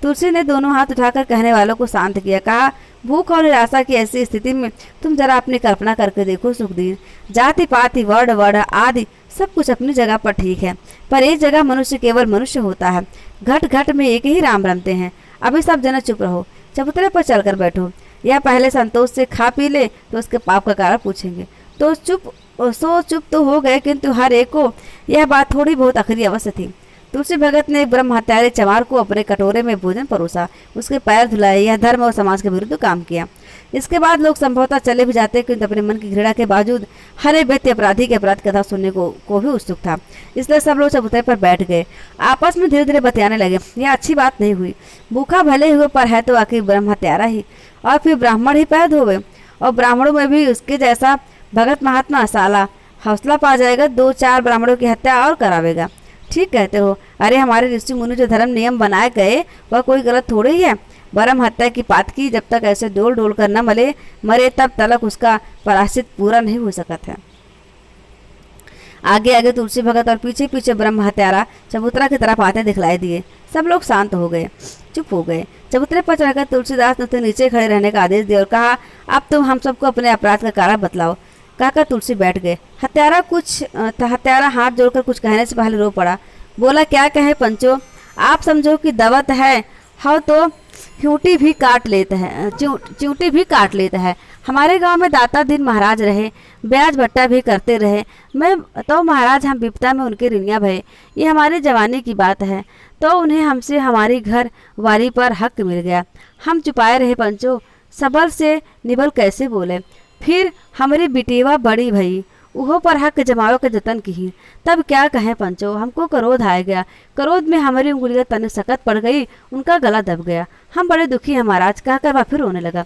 तुलसी ने दोनों हाथ उठाकर कहने वालों को शांत किया। कहा, भूख और निराशा की ऐसी स्थिति में तुम जरा अपनी कल्पना करके देखो सुखदीन, जाति पाति वर्ण आदि सब कुछ अपनी जगह पर ठीक है, पर एक जगह मनुष्य केवल मनुष्य होता है। घट घट में एक ही राम रमते हैं। अभी सब जने चुप रहो, चबूतरे पर चलकर बैठो। यह पहले संतोष से खा पी ले तो उसके पाप का कारण पूछेंगे। तो चुप तो हो गए, किंतु हर एक को यह बात थोड़ी बहुत आखिरी अवश्य थी। तुलसी भगत ने ब्रह्म हत्यारे चमार को अपने कटोरे में भोजन परोसा, उसके पैर धुलाए। यह धर्म और समाज के विरुद्ध काम किया। इसके बाद लोग संभवतः चले भी जाते, किंतु अपने मन की घृणा के बावजूद हर एक व्यक्ति अपराधी के अपराध कथा सुनने को भी उत्सुक था। इसलिए सब लोग चबूतरे पर बैठ गए, आपस में धीरे धीरे बतियाने लगे। यह अच्छी बात नहीं हुई। भूखा भले हुए पर है तो आखिर ब्रह्म हत्यारा ही, और फिर ब्राह्मण ही पैद होवे, और ब्राह्मणों में भी उसके जैसा भगत महात्मा साला हौसला पा जाएगा, 2-4 ब्राह्मणों की हत्या और करावेगा। ठीक कहते हो। अरे हमारे ऋषि मुनि जो धर्म नियम बनाए गए वह कोई गलत थोड़ी ही है। ब्रह्म हत्या की पातकी जब तक ऐसे डोल डोल कर न मरे तब तक उसका प्रायश्चित पूरा नहीं हो सकता है। आगे आगे तुलसी भगत और पीछे पीछे ब्रह्म हत्यारा चबूतरा की तरफ आते दिखलाई दिए। सब लोग शांत हो गए, चुप हो गए। चबूतरे पर चढ़कर तुलसीदास ने उसे नीचे खड़े रहने का आदेश दिया और कहा, अब तुम हम सबको अपने अपराध का कारण बतलाओ। कहकर तुलसी बैठ गए। हत्यारा हाथ जोड़कर कुछ कहने से पहले रो पड़ा। बोला, क्या कहे पंचो, आप समझो कि दवत है, हाँ तो च्यूटी भी काट लेता है, हमारे गांव में दाता दिन महाराज रहे, ब्याज बट्टा भी करते रहे। मैं तो महाराज हम विपदा में उनके ऋणिया भये। ये हमारी जवानी की बात है, तो उन्हें हमसे हमारी घर वारी पर हक मिल गया। हम चुपाए रहे पंचो, सबल से निबल कैसे बोले। फिर हमारी बिटेवा बड़ी भई, उहो पर हक जमावे के जतन की। तब क्या कहें पंचो, हमको क्रोध आ गया। क्रोध में हमारी उंगलियां तने सकत पड़ गई, उनका गला दब गया। हम बड़े दुखी हैं महाराज, कहकर वह फिर रोने लगा।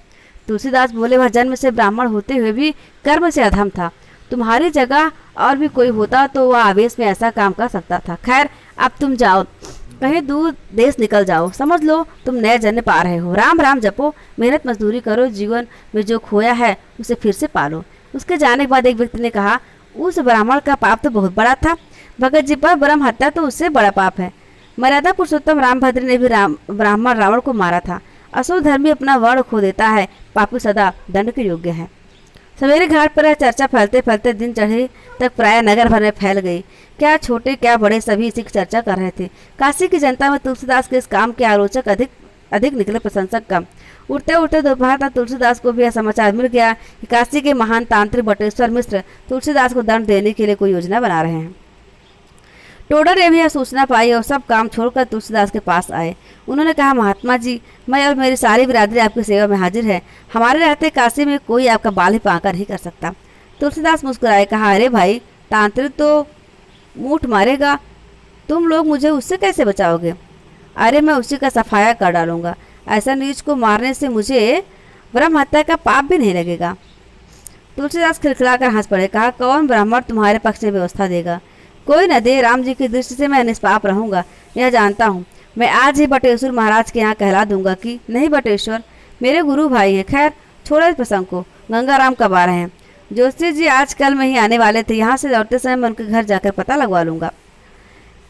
तुलसीदास बोले, वह जन्म से ब्राह्मण होते हुए भी कर्म से अधम था। तुम्हारी जगह और भी कोई होता तो वह आवेश में ऐसा काम कर सकता था। खैर अब तुम जाओ, कहीं दूर देश निकल जाओ। समझ लो तुम नए जन्म पा रहे हो। राम राम जपो, मेहनत मजदूरी करो, जीवन में जो खोया है उसे फिर से पालो। उसके जाने के बाद एक व्यक्ति ने कहा, उस ब्राह्मण का पाप तो बहुत बड़ा था, भगत जी पर ब्रह्म हत्या तो उससे बड़ा पाप है। मर्यादा पुरुषोत्तम रामभद्र ने भी ब्राह्मण रावण को मारा था। असुर धर्मी अपना वर्ण खो देता है, पापी सदा दंड के योग्य है। सवेरे घाट पर चर्चा फैलते फैलते दिन चढ़े तक प्राय नगर भर में फैल गई। क्या छोटे क्या बड़े सभी इसी की चर्चा कर रहे थे। काशी की जनता में तुलसीदास के इस काम के आलोचक अधिक निकले, प्रशंसक कम। उठते उठते दोपहर तक तुलसीदास को भी यह समाचार मिल गया कि काशी के महान तांत्रिक बटेश्वर मिश्र तुलसीदास को दंड देने के लिए कोई योजना बना रहे हैं। टोडर ने भी यह सूचना पाई और सब काम छोड़कर तुलसीदास के पास आए। उन्होंने कहा, महात्मा जी, मैं और मेरी सारी बिरादरी आपकी सेवा में हाजिर है। हमारे रहते काशी में कोई आपका बाल ही पाकर नहीं कर सकता। तुलसीदास मुस्कुराए, कहा, अरे भाई, तांत्रिक तो मूठ मारेगा, तुम लोग मुझे उससे कैसे बचाओगे? अरे मैं उसी का सफाया कर डालूंगा। ऐसा नीच को मारने से मुझे ब्रह्म हत्या का पाप भी नहीं लगेगा। तुलसीदास खिलखिलाकर हंस पड़े, कहा, कौन ब्राह्मण तुम्हारे पक्ष में व्यवस्था देगा? कोई न दे, राम जी की दृष्टि से मैं निष्पाप रहूंगा, यह जानता हूँ। मैं आज ही बटेश्वर महाराज के यहाँ कहला दूंगा कि नहीं बटेश्वर मेरे गुरु भाई हैं। खैर छोड़ो इस प्रसंग को, गंगाराम कब आ रहे हैं? जोशी जी आज कल में ही आने वाले थे। यहाँ से लौटते समय मैं उनके घर जाकर पता लगवा लूंगा।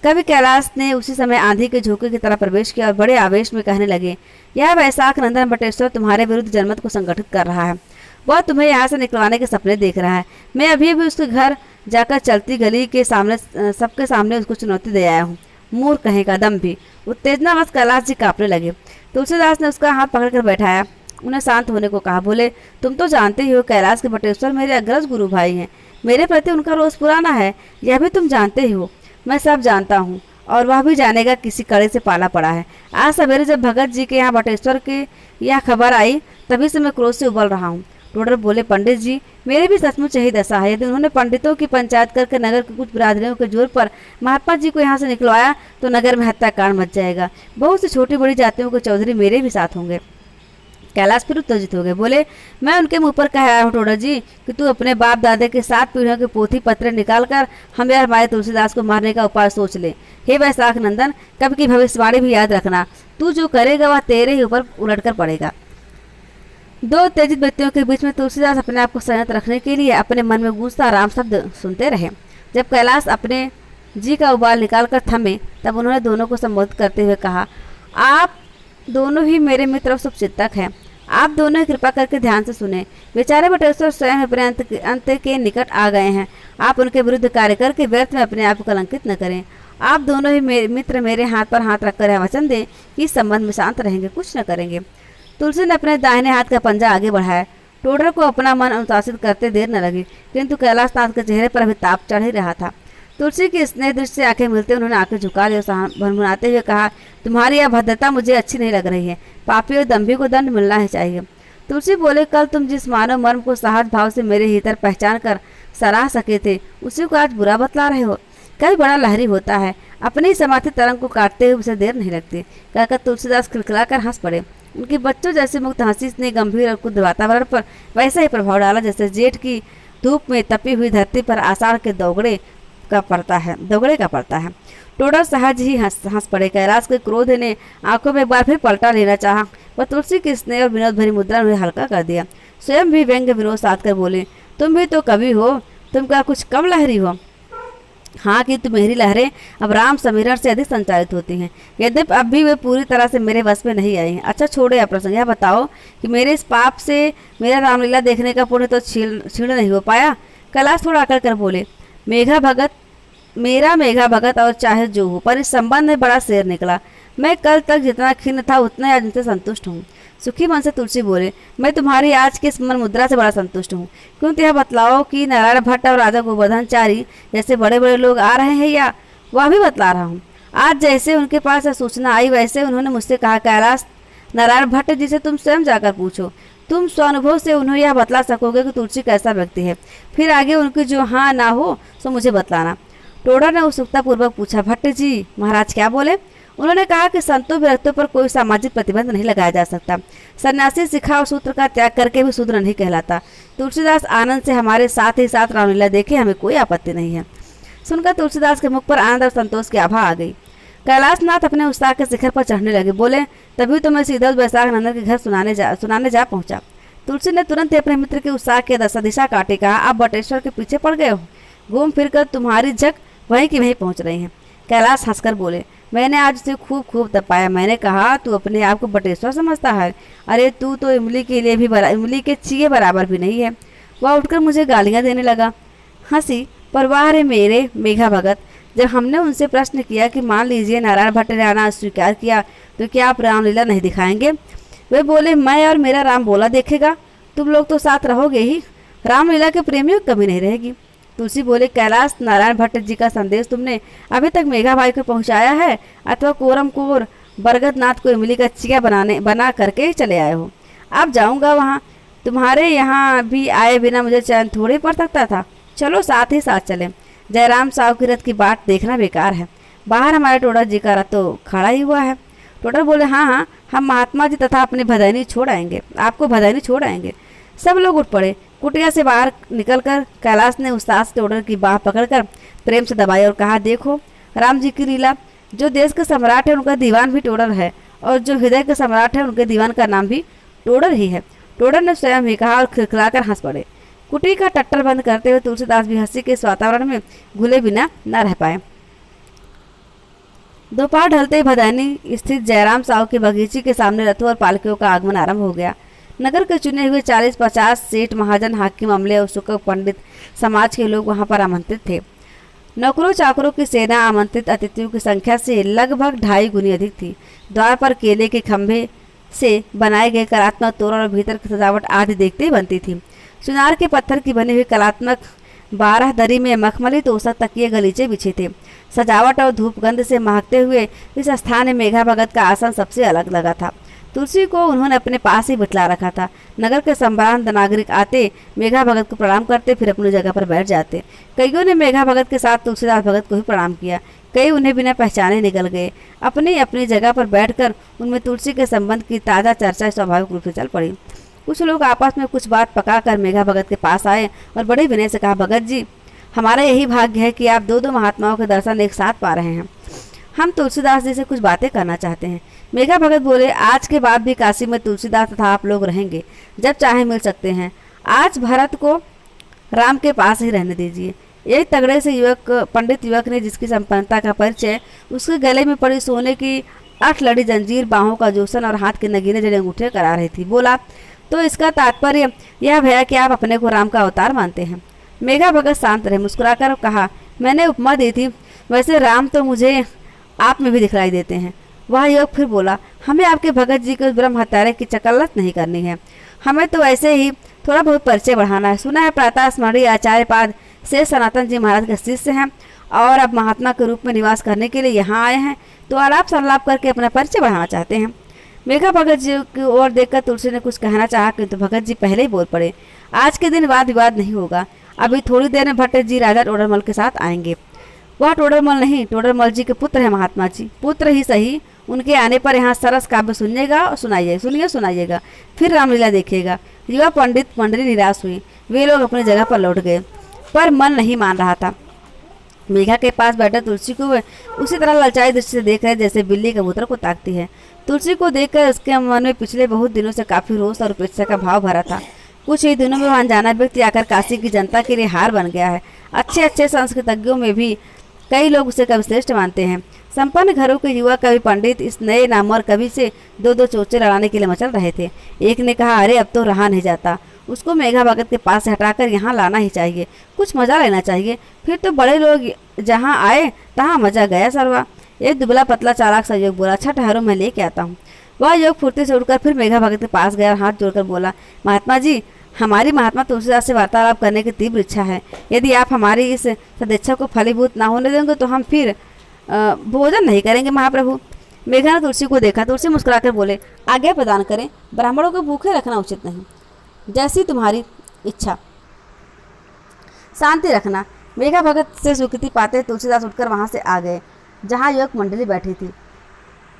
कवि कैलाश ने उसी समय आंधी के झोंके की तरह प्रवेश किया और बड़े आवेश में कहने लगे, यह वैशाख नंदन बटेश्वर तुम्हारे विरुद्ध जनमत को संगठित कर रहा है। वह तुम्हें यहाँ से निकलवाने के सपने देख रहा है। मैं अभी भी उसके घर जाकर चलती गली के सामने सबके सामने उसको चुनौती दे आया हूँ। मूर्ख कहेगा, दम भी। उत्तेजनावश कैलाश जी कांपने लगे। तुलसीदास ने उसका हाथ पकड़कर बैठाया, उन्हें शांत होने को कहा। बोले, तुम तो जानते ही हो कैलाश के बटेश्वर मेरे अग्रज गुरु भाई हैं। मेरे प्रति उनका रोष पुराना है, यह भी तुम जानते ही हो। मैं सब जानता हूँ और वह भी जानेगा, किसी कड़े से पाला पड़ा है। आज सवेरे जब भगत जी के यहाँ बटेश्वर की यह खबर आई, तभी से मैं क्रोध से उबल रहा हूँ। टोडर बोले, पंडित जी, मेरे भी सचमुच यही दशा है। यदि उन्होंने पंडितों की पंचायत करके नगर के कुछ बिरादरियों के जोर पर महात्मा जी को यहाँ से निकलवाया तो नगर में हत्याकांड मच जाएगा। बहुत सी छोटी बड़ी जातियों के चौधरी मेरे भी साथ होंगे। कैलाश फिर उत्तेजित हो गए। बोले, मैं उनके मुंह पर कह आया हूँ टोडर जी कि तू अपने बाप दादे के 7 पीढ़ियों के पोथी पत्र निकाल कर हमें और हमारे तुलसीदास को मारने का उपाय सोच ले। हे वैशाख नंदन, कब की भविष्यवाणी भी याद रखना। तू जो करेगा वह तेरे ही ऊपर उलट कर पड़ेगा। दो उत्तेजित व्यक्तियों के बीच में तुलसीदास अपने आप को संयत रखने के लिए अपने मन में गूंजता राम शब्द सुनते रहे। जब कैलाश अपने जी का उबाल निकाल कर थमे, तब उन्होंने दोनों को संबोधित करते हुए कहा, आप दोनों ही मेरे मित्र और शुभचिंतक हैं। आप दोनों कृपा करके ध्यान से सुने। बेचारे बटेश्वर स्वयं अपने अंत के निकट आ गए हैं। आप उनके विरुद्ध कार्य करके व्यर्थ में अपने आप को कलंकित न करें। आप दोनों ही मित्र मेरे हाथ पर हाथ रखकर यह वचन दें कि इस संबंध में शांत रहेंगे, कुछ न करेंगे। तुलसी ने अपने दाहिने हाथ का पंजा आगे बढ़ाया। टोडर को अपना मन अनुशासित करते देर न लगी, किंतु कैलाश नाथ के चेहरे पर अभी ताप चढ़ ही रहा था। तुलसी की स्नेह दृष्टि से आंखें मिलते उन्होंने आंखें झुका ली और भनभनाते हुए कहा, तुम्हारी यह भद्रता मुझे अच्छी नहीं लग रही है। पापी और दंभी को दंड मिलना ही चाहिए। तुलसी बोले, कल तुम जिस मानव मर्म को सहज भाव से मेरे भीतर पहचान कर सराह सके थे, उसी को आज बुरा बतला रहे हो। कभी बड़ा लहरी होता है, अपने ही समाधि तरंग को काटते हुए उसे देर नहीं लगती। कहकर तुलसीदास खिलखिलाकर हंस पड़े। उनकी बच्चों जैसे मुक्त हंसी ने गंभीर और कुछ वातावरण पर वैसा ही प्रभाव डाला जैसे जेठ की धूप में तपी हुई धरती पर आषाढ़ के दोगड़े का पड़ता है। टोडर सहज ही हंस पड़े। कैलाश के क्रोध ने आंखों में एक बार फिर पलटा लेना चाहा, पर तुलसी की स्नेह और विनोद भरी मुद्रा ने हल्का कर दिया। स्वयं भी व्यंग्य विनोद साध कर बोले, तुम भी तो कवि हो, तुम क्या कुछ कम लहरी हो? हाँ, कि तुम्हारी लहरें अब राम समीरण से अधिक संचालित होती हैं, यद्यपि अब भी वे पूरी तरह से मेरे वश में नहीं आई हैं। अच्छा छोड़ो यह प्रसंग, यह बताओ कि मेरे इस पाप से मेरा रामलीला देखने का पुण्य तो क्षीण नहीं हो पाया? कैलाश थोड़ा आकर कर बोले, मेरा मेघा भगत और चाहे जो हो, पर इस संबंध में बड़ा शेर निकला। मैं कल तक जितना खिन्न था उतना आज उनसे संतुष्ट हूँ। सुखी मन से तुलसी बोले, मैं तुम्हारी आज की इस मन मुद्रा से बड़ा संतुष्ट हूँ। क्यों यह बतलाओ कि नारायण भट्ट और राजा गोवर्धनचारी जैसे बड़े बड़े लोग आ रहे हैं या वह भी बतला रहा हूँ। आज जैसे उनके पास सूचना आई वैसे उन्होंने मुझसे कहा, कैलाश नारायण भट्ट जी से तुम स्वयं जाकर पूछो, तुम स्वानुभव से उन्हें यह बतला सकोगे कि तुलसी कैसा व्यक्ति है। फिर आगे उनकी जो हाँ ना हो सो मुझे बतलाना। टोडर ने उत्सुकता पूर्वक पूछा, भट्ट जी महाराज क्या बोले? उन्होंने कहा कि संतों विरक्तों पर कोई सामाजिक प्रतिबंध नहीं लगाया जा सकता। सन्यासी शिखा और सूत्र का त्याग करके भी शूद्र नहीं कहलाता। तुलसीदास आनंद से हमारे साथ ही साथ रामलीला देखे, हमें कोई आपत्ति नहीं है। सुनकर तुलसीदास के मुख पर आनंद और संतोष की आभा आ गई। कैलाशनाथ अपने उत्साह के शिखर पर चढ़ने लगे। बोले, तभी तो मैं सीधा वैशाख नंदन के घर सुनाने जा पहुंचा। तुलसी ने तुरंत ही अपने मित्र के उत्साह के दशा दिशा काटे। कहा, आप बटेश्वर के पीछे पड़ गए हो, घूम फिर कर तुम्हारी झक वहीं की वहीं पहुंच रही है। कैलाश हंसकर बोले, मैंने आज उसे खूब तपाया। मैंने कहा, तू अपने आप को बटेश्वर समझता है? अरे तू तो इमली के लिए भी इमली के चीए बराबर भी नहीं है। वह उठकर मुझे गालियां देने लगा। हंसी, परवाह रे मेरे मेघा भगत, जब हमने उनसे प्रश्न किया कि मान लीजिए नारायण भट्ट ने आना स्वीकार किया तो क्या आप रामलीला नहीं दिखाएंगे? वे बोले, मैं और मेरा राम बोला देखेगा, तुम लोग तो साथ रहोगे ही, रामलीला के प्रेमियों की कमी नहीं रहेगी। तुलसी बोले, कैलाश नारायण भट्ट जी का संदेश तुमने अभी तक मेघा भाई को पहुंचाया है अथवा कोरम कोर बरगद नाथ को इमली का चिया बना करके चले आए हो? अब जाऊंगा वहाँ, तुम्हारे यहाँ भी आए बिना मुझे चैन थोड़ी पड़ सकता था। चलो साथ ही साथ चले। जयराम साहु की रथ की बाट देखना बेकार है, बाहर हमारे टोडर जी का रथ तो खड़ा ही हुआ है। टोडर बोले, हाँ, हम महात्मा जी तथा अपनी भदैनी छोड़ आएंगे, आपको भदैनी छोड़ आएंगे। सब लोग उठ पड़े। कुटिया से बाहर निकलकर कैलाश ने उस्ताद टोडर की बाह पकड़कर प्रेम से दबाई और कहा, देखो राम जी की लीला, जो देश के सम्राट है उनका दीवान भी टोडर है और जो हृदय के सम्राट है उनके दीवान का नाम भी टोडर ही है। टोडर ने स्वयं ही कहा और खिलखिलाकर हंस पड़े। कुटी का टट्टर बंद करते हुए तुलसीदास भी हंसी के इस वातावरण में घुले बिना न रह पाए। दोपहर ढलते ही भदैनी स्थित जयराम साहु के बगीचे के सामने रथों और पालकियों का आगमन आरंभ हो गया। नगर के चुने हुए 40-50 सेठ, महाजन, हाकिम, अमले और शुकक पंडित समाज के लोग वहां पर आमंत्रित थे। नौकरों चाकरों की सेना आमंत्रित अतिथियों की संख्या से लगभग 2.5 गुनी अधिक थी। द्वार पर केले के खंभे से बनाए गए कलात्मक तोरण और भीतर की सजावट आदि देखते ही बनती थी। सुनार के पत्थर की बनी हुई कलात्मक 12 दरी में मखमली तोशक तकिए गलीचे बिछे थे। सजावट और धूप गंध से महकते हुए इस स्थान में मेघा भगत का आसन सबसे अलग लगा था। तुलसी को उन्होंने अपने पास ही बिठला रखा था। नगर के संभ्रांत नागरिक आते मेघा भगत को प्रणाम करते, फिर अपनी जगह पर बैठ जाते। कईयों ने मेघा भगत के साथ तुलसीदास भगत को ही प्रणाम किया। कई उन्हें बिना पहचाने निकल गए। अपनी अपनी जगह पर बैठकर उनमें तुलसी के संबंध की ताज़ा चर्चा स्वाभाविक रूप से चल पड़ी। कुछ लोग आपस में कुछ बात पकाकर मेघा भगत के पास आए और बड़े विनय से कहा, भगत जी, हमारा यही भाग्य है कि आप दो महात्माओं के दर्शन एक साथ पा रहे हैं। हम तुलसीदास जी से कुछ बातें करना चाहते हैं। मेघा भगत बोले, आज के बाद भी काशी में तुलसीदास तथा आप लोग रहेंगे, जब चाहे मिल सकते हैं। आज भरत को राम के पास ही रहने दीजिए। एक तगड़े से पंडित युवक ने, जिसकी संपन्नता का परिचय उसके गले में पड़ी सोने की 8 लड़ी जंजीर, बाहों का जोसन और हाथ के नगीने जड़े अंगूठे करा रही थी, बोला, तो इसका तात्पर्य यह भैया कि आप अपने को राम का अवतार मानते हैं। मेघा भगत शांत रहे, मुस्कुराकर कहा, मैंने उपमा दी थी, वैसे राम तो मुझे आप में भी दिखलाई देते हैं। वह युवक फिर बोला, हमें आपके भगत जी के ब्रह्म हत्यारे की चकल्लत नहीं करनी है, हमें तो ऐसे ही थोड़ा बहुत परिचय बढ़ाना है। सुना है प्रातः स्मरणीय आचार्य पाद से सनातन जी महाराज के शिष्य हैं और अब महात्मा के रूप में निवास करने के लिए यहाँ आए हैं, तो आलाप संलाप करके अपना परिचय बढ़ाना चाहते हैं। मेघा भगत जी की ओर देखकर तुलसी ने कुछ कहना चाहा, किंतु भगत जी पहले ही बोल पड़े, आज के दिन वाद विवाद नहीं होगा, अभी थोड़ी देर में भट्ट जी राजा टोडरमल के साथ आएंगे। वह टोडरमल नहीं, टोडरमल जी के पुत्र है महात्मा जी, पुत्र ही सही। उनके आने पर यहाँ सरस काव्य सुनिएगा और सुनाइएगा, फिर रामलीला देखिएगा। युवा पंडित मंडली निराश हुई। वे लोग अपनी जगह पर लौट गए, पर मन नहीं मान रहा था। मेघा के पास बैठा तुलसी को वे उसी तरह ललचाई दृष्टि से देख रहे जैसे बिल्ली कबूतर को ताकती है। तुलसी को देखकर उसके मन में पिछले बहुत दिनों से काफी रोष और उपेक्षा का भाव भरा था। कुछ ही दिनों में वह अनजाना व्यक्ति आकर काशी की जनता के लिए हार बन गया है। अच्छे संस्कृतज्ञों में भी कई लोग उसे कविश्रेष्ठ मानते हैं। संपन्न घरों के युवा कवि पंडित इस नए नामवर कवि से दो चोचे लड़ाने के लिए मचल रहे थे। एक ने कहा, अरे अब तो रहा नहीं जाता, उसको मेघा भगत के पास से हटाकर यहाँ लाना ही चाहिए, कुछ मजा लेना चाहिए, फिर तो बड़े लोग जहाँ आए तहाँ मजा गया सरवा। एक दुबला पतला चालाक सहयोग बोला, अच्छा ठहरो, मैं लेके आता हूँ। वह युवक फुर्ती से उठकर फिर मेघा भगत के पास गया और हाथ जोड़कर बोला, महात्मा जी, हमारी महात्मा तुलसीदास से वार्तालाप करने की तीव्र इच्छा है। यदि आप हमारी इस सदिच्छा को फलीभूत ना होने देंगे तो हम फिर भोजन नहीं करेंगे महाप्रभु। मेघा ने तुलसी को देखा। तुलसी मुस्कुराकर बोले, आज्ञा प्रदान करें, ब्राह्मणों को भूखे रखना उचित नहीं। जैसी तुम्हारी इच्छा, शांति रखना। मेघा भगत से स्वीकृति पाते तुलसीदास उठकर वहां से आ गए जहां युवक मंडली बैठी थी।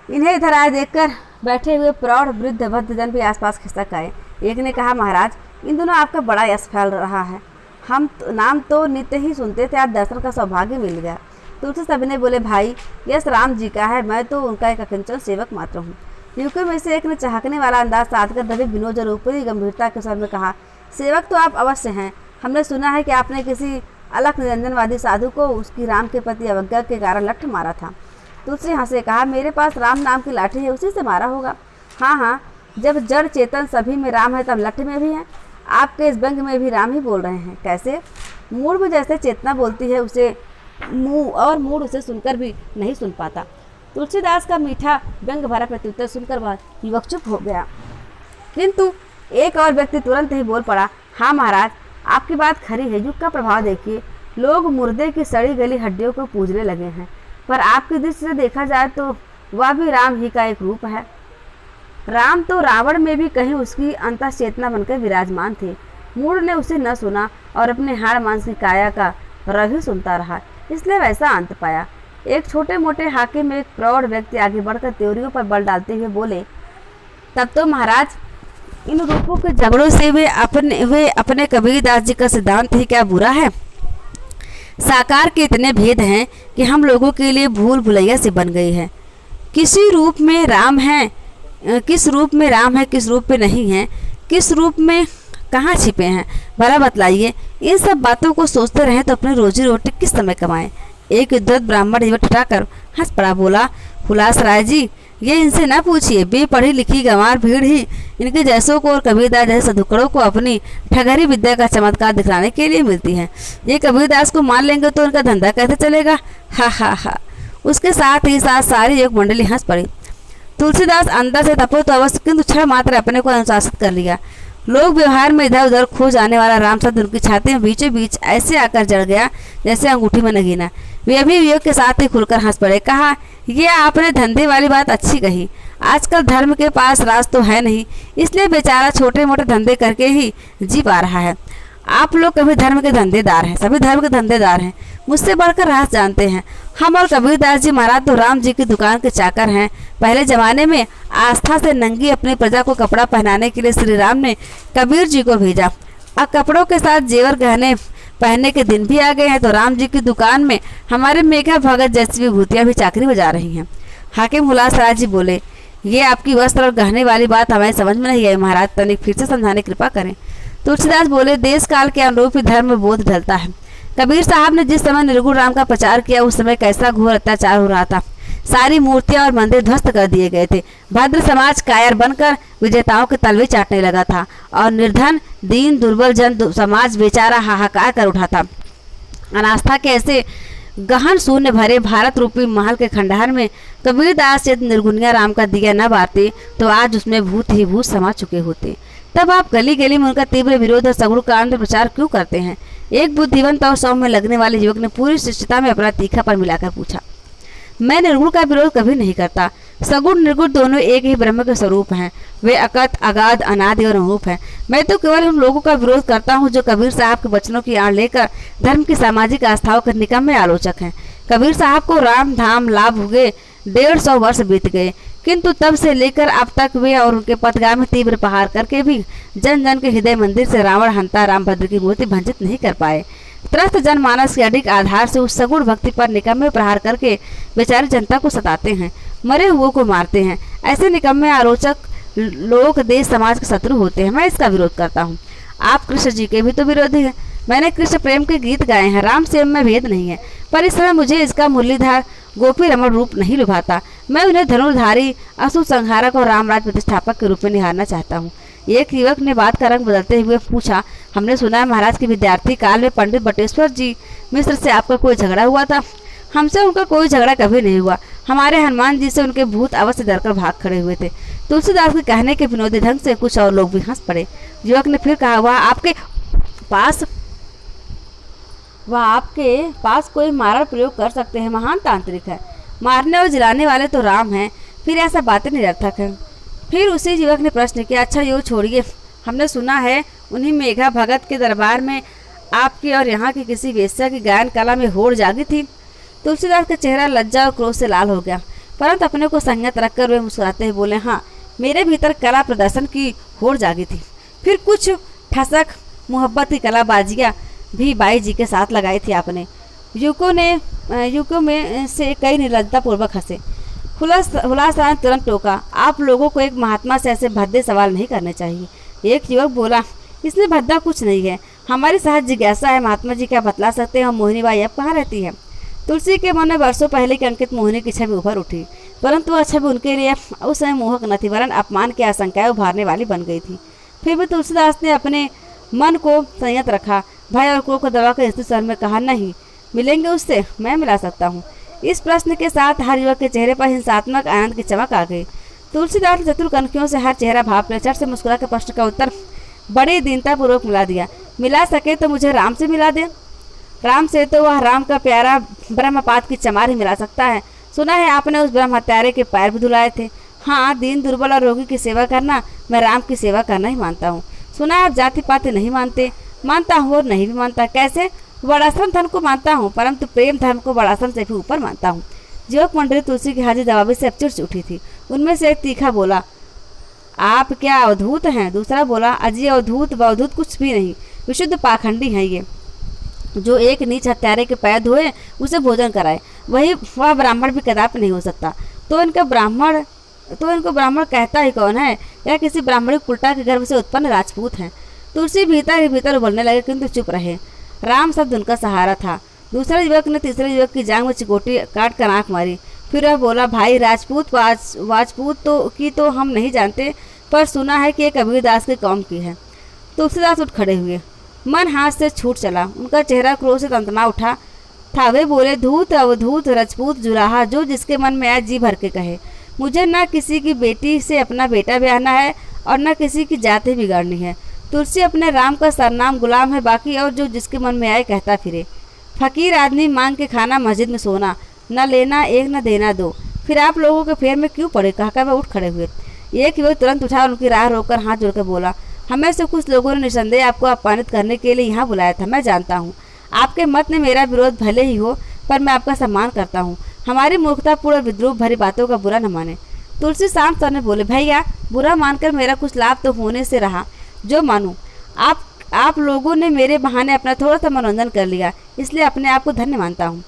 इन्हें इधर आए देखकर बैठे हुए प्रौढ़ वृद्ध भक्तजन भी आसपास खिसक आए। एक ने कहा, महाराज, इन दिनों आपका बड़ा यश फैल रहा है। हम नाम तो नित्य ही सुनते थे, आज दर्शन का सौभाग्य मिल गया। तुलसी सभी ने बोले, भाई, यश राम जी का है, मैं तो उनका एक अकिंचन सेवक मात्र हूँ। युवकों में से एक ने चहकने वाला अंदाज साधकर दबे विनोद और ऊपरी गंभीरता के स्वर में कहा, सेवक तो आप अवश्य हैं। हमने सुना है कि आपने किसी अलख निरंजनवादी साधु को उसकी राम के प्रति अवज्ञा के कारण लठ मारा था। तुलसी हंसे कहा, मेरे पास राम नाम की लाठी है, उसी से मारा होगा। हाँ हाँ, जब जड़ चेतन सभी में राम है तब लठ में भी है। आपके इस व्यंग में भी राम ही बोल रहे हैं। कैसे? मूड में जैसे चेतना बोलती है उसे मूड उसे सुनकर भी नहीं सुन पाता। तुलसीदास का मीठा व्यंग भरा प्रत्युत्तर सुनकर वह युवक चुप हो गया, किंतु एक और व्यक्ति तुरंत ही बोल पड़ा, हाँ महाराज, आपकी बात खरी है। युग का प्रभाव देखिए, लोग मुर्दे की सड़ी गली हड्डियों को पूजने लगे हैं, पर आपकी दृष्टि से देखा जाए तो वह भी राम ही का एक रूप है। राम तो रावण में भी कहीं उसकी अंतः चेतना बनकर विराजमान थे। मूढ़ ने उसे न सुना और अपने हाड़ मांस की काया का रव ही सुनता रहा, इसलिए वैसा अंत पाया। एक छोटे मोटे हाकिम में एक प्रौढ़ व्यक्ति आगे बढ़कर त्योरियों पर बल डालते हुए बोले, तब तो महाराज, इन रूपों के झगड़ों से वे अपने कबीरदास जी का सिद्धांत ही क्या बुरा है। साकार के इतने भेद हैं कि हम लोगों के लिए भूल भुलैया से बन गई है। किस रूप में राम है, किस रूप में नहीं है, किस रूप में कहाँ छिपे हैं, भला बतलाइए। इन सब बातों को सोचते रहें तो अपनी रोजी रोटी किस समय कमाएं। एक उद्धत ब्राह्मण युवक ठठाकर हंस पड़ा, बोला, हुलास राय जी, ये इनसे न पूछिए। बेपढ़ी लिखी गंवार भीड़ ही इनके जैसों को और कबीरदास जैसे सदुकड़ों को अपनी ठगरी विद्या का चमत्कार दिखलाने के लिए मिलती है। ये कबीरदास को मान लेंगे तो इनका धंधा कैसे चलेगा? हा हा हा। उसके साथ ही साथ सारी युवक मंडली हंस पड़ी। तुलसीदास अंदर से तपो तो अवश्य, किंतु क्षण मात्र अपने को अनुशासित कर लिया। लोग व्यवहार में इधर उधर खो जाने वाला राम शब्द उनकी छाती में बीचों बीच ऐसे आकर जड़ गया जैसे अंगूठी में नगीना। वे अभी युवक के साथ ही खुलकर हंस पड़े। कहा, ये आपने धंधे वाली बात अच्छी कही। आजकल धर्म के पास राज तो है नहीं, इसलिए बेचारा छोटे मोटे धंधे करके ही जी पा रहा है। आप लोग कभी धर्म के धंधेदार हैं, सभी धर्म के धंधेदार हैं, मुझसे बढ़कर राज जानते हैं। हम और कबीरदास जी महाराज तो राम जी की दुकान के चाकर हैं। पहले जमाने में आस्था से नंगी अपनी प्रजा को कपड़ा पहनाने के लिए श्री राम ने कबीर जी को भेजा। अब कपड़ों के साथ जेवर गहने पहनने के दिन भी आ गए हैं तो राम जी की दुकान में हमारे मेघा भगत जैसी विभूतियाँ भी चाकरी बजा रही हैं। हाकिम हुलास राय जी बोले, ये आपकी वस्त्र और गहने वाली बात हमें समझ में नहीं आई महाराज, तनिक फिर से समझाने कृपा करें। तुलसीदास बोले, देश काल के अनुरूप ही धर्म में बोध ढलता है। कबीर साहब ने जिस समय निर्गुण राम का प्रचार किया उस समय कैसा घोर अत्याचार हो रहा था। सारी मूर्तियां और मंदिर ध्वस्त कर दिए गए थे। भद्र समाज कायर बनकर विजेताओं के तलवे चाटने लगा था और निर्धन दीन दुर्बल जन समाज बेचारा हाहाकार कर उठा था। अनास्था के ऐसे गहन शून्य भरे भारत रूपी महल के खंडहर में कबीरदास यदि निर्गुणिया राम का दिया न बारते तो आज उसमें भूत ही भूत समा चुके होते। तब आप गली गली में उनका तीव्र विरोध और सगुण का अंध प्रचार क्यों करते हैं? एक बुद्धिवंत और सौम्य लगने वाले युवक ने पूरी शिष्टता में अपना तीखा पर मिलाकर पूछा। मैं निर्गुण का विरोध कभी नहीं करता। सगुण निर्गुण दोनों एक ही ब्रह्म के स्वरूप हैं। वे अकत अगाध अनादि और अनुरूप हैं। मैं तो केवल उन लोगों का विरोध करता हूँ जो कबीर साहब के वचनों की आड़ लेकर धर्म की सामाजिक आस्थाओं के निकम्मे आलोचक हैं। कबीर साहब को राम धाम लाभ हुए 150 वर्ष बीत गए, किंतु तब से लेकर अब तक वे और उनके पथगामी तीव्र प्रहार करके भी जन जन के हृदय मंदिर से रावण हंता रामभद्र की मूर्ति भंजित नहीं कर पाए। त्रस्त जनमानस के अधिक आधार से उस सगुण भक्ति पर निकम्मे प्रहार करके बेचारी जनता को सताते हैं, मरे हुओं को मारते हैं। ऐसे निकम्मे आलोचक लोग देश समाज के शत्रु होते हैं। मैं इसका विरोध करता हूँ। आप कृष्ण जी के भी तो विरोधी हैं। मैंने कृष्ण प्रेम के गीत गाए हैं, राम से में भेद नहीं है, पर इस समय मुझे इसका मुरलीधर गोपी रमण रूप नहीं लुभाता। मैं उन्हें धनुर्धारी असुर संहारक और रामराज प्रतिष्ठापक के रूप में निहारना चाहता हूँ। एक युवक ने बात का रंग बदलते हुए पूछा, हमने सुना है महाराज के विद्यार्थी काल में पंडित बटेश्वर जी मिश्र से आपका कोई झगड़ा हुआ था। हमसे उनका कोई झगड़ा कभी नहीं हुआ। हमारे हनुमान जी से उनके भूत अवश्य डरकर भाग खड़े हुए थे। तुलसीदास के कहने के विनोदी ढंग से कुछ और लोग भी हंस पड़े। युवक ने फिर कहा, वह आपके पास कोई मारण प्रयोग कर सकते हैं, महान तांत्रिक है। मारने और जलाने वाले तो राम हैं, फिर ऐसा बातें निरर्थक है। फिर उसी युवक ने प्रश्न किया, अच्छा यो छोड़िए, हमने सुना है उन्हीं मेघा भगत के दरबार में आपकी और यहाँ की किसी वेश्या की गायन कला में होड़ जागी थी। तुलसीदास का चेहरा लज्जा और क्रोध से लाल हो गया, परंतु अपने को संयत रखकर वे मुस्कुराते हुए बोले, हाँ, मेरे भीतर कला प्रदर्शन की होड़ जागी थी। फिर कुछ ठसक मोहब्बत की कलाबाजियाँ भी बाई जी के साथ लगाई थी आपने। युवकों में से कई निर्लज्जता पूर्वक हंसे। हुलासा तुरंत टोका, आप लोगों को एक महात्मा से ऐसे भद्दे सवाल नहीं करने चाहिए। एक युवक बोला, इसमें भद्दा कुछ नहीं है, हमारी सहज जिज्ञासा है, महात्मा जी क्या बतला सकते हैं, मोहिनी बाई अब कहाँ रहती है। तुलसी के मन में वर्षों पहले की अंकित मोहिनी की छवि उभर उठी, परंतु वह छवि उनके लिए उस समय मोहक न थी, वरन अपमान की आशंकाएं उभारने वाली बन गई थी। फिर भी तुलसीदास ने अपने मन को संयत रखा। भय और क्रोध को दबाकर स्थिर स्वर में कहा, नहीं मिलेंगे उससे, मैं मिला सकता हूँ। इस प्रश्न के साथ हर युवक के चेहरे पर हिंसात्मक आनंद की चमक आ गई। तुलसीदास ने चतुर कनखियों से हर चेहरा भाप ले चट से मुस्कुरा के प्रश्न का उत्तर बड़ी दीनतापूर्वक मिला दिया। मिला सके तो मुझे राम से मिला दे, राम से तो वह राम का प्यारा ब्रह्मपात की चमार ही मिला सकता है। सुना है आपने उस ब्रह्म हत्यारे के पैर भी धुलाए थे। हाँ, दीन दुर्बल और रोगी की सेवा करना मैं राम की सेवा करना ही मानता हूँ। सुना है आप जाति पाति नहीं मानते। मानता हूँ और नहीं भी मानता। कैसे? वर्णाश्रम धर्म को मानता हूँ, परंतु प्रेम धर्म को वर्णाश्रम से भी ऊपर मानता हूँ। युवक मंडली तुलसी की हाजिर जवाबी से अब चिढ़ उठी थी। उनमें से एक तीखा बोला, आप क्या अवधूत हैं? दूसरा बोला, अजय अवधूत व अवधूत कुछ भी नहीं, विशुद्ध पाखंडी हैं ये। जो एक नीच हत्यारे के पैर धोए उसे भोजन कराए, वह ब्राह्मण भी कदापि नहीं हो सकता। तो इनको ब्राह्मण कहता ही कौन है? या किसी ब्राह्मणी कुलटा के गर्भ से उत्पन्न राजपूत हैं। तुलसी भीतर ही भीतर उबलने लगे, किंतु चुप रहे। राम शब्द उनका सहारा था। दूसरे युवक ने तीसरे युवक की जांघ में चिकोटी काट कर आंख मारी। फिर वह बोला, भाई राजपूत तो हम नहीं जानते, पर सुना है कि एक कबीरदास की कौम की है। तुलसीदास उठ खड़े हुए, मन हाथ से छूट चला। उनका चेहरा क्रोध से तंतना उठा था। वे बोले, धूत अवधूत रजपूत जुलाहा, जो जिसके मन में आए जी भर के कहे। मुझे न किसी की बेटी से अपना बेटा ब्याहना है और न किसी की जाति बिगाड़नी है। तुलसी अपने राम का सरनाम गुलाम है, बाकी और जो जिसके मन में आए कहता फिरे। फकीर आदमी मांग के खाना, मस्जिद में सोना, न लेना एक न देना दो। फिर आप लोगों के फेर में क्यों पड़े? कहकर वह उठ खड़े हुए। एक युवक तुरंत उठा और उनकी राह रोककर हाथ जोड़कर बोला, हमें से कुछ लोगों ने निसंदेह आपको अपमानित करने के लिए यहाँ बुलाया था। मैं जानता हूँ आपके मत में मेरा विरोध भले ही हो, पर मैं आपका सम्मान करता हूँ। हमारी मूर्खतापूर्ण विद्रोह भरी बातों का बुरा न माने। तुलसी शांत स्वर में बोले, भैया बुरा मानकर मेरा कुछ लाभ तो होने से रहा, जो मानूं। आप लोगों ने मेरे बहाने अपना थोड़ा सा मनोरंजन कर लिया, इसलिए अपने आप को धन्य मानता हूँ।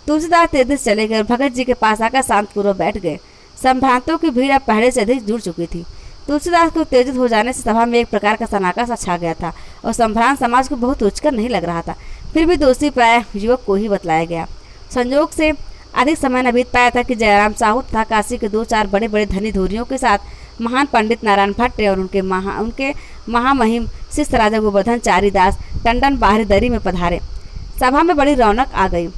तुलसीदास तेजी से चले गए और भगत जी के पास आकर शांतपूर्वक बैठ गए। संभ्रांतों की भीड़ अब पहले से अधिक जुड़ चुकी थी। तुलसीदास को उत्तेजित हो जाने से सभा में एक प्रकार का सन्नाटा सा छा गया था और संभ्रांत समाज को बहुत रुचकर नहीं लग रहा था। फिर भी दोषी प्राय युवक को ही बतलाया गया। संजोग से अधिक समय न बीत पाया था कि जयराम साहू तथा काशी के 2-4 बड़े बड़े धनी धूरियों के साथ महान पंडित नारायण भट्ट और उनके महामहिम शिष्य राजा गोवर्धन चारीदास टंडन बाहरी दरी में पधारे। सभा में बड़ी रौनक आ गई।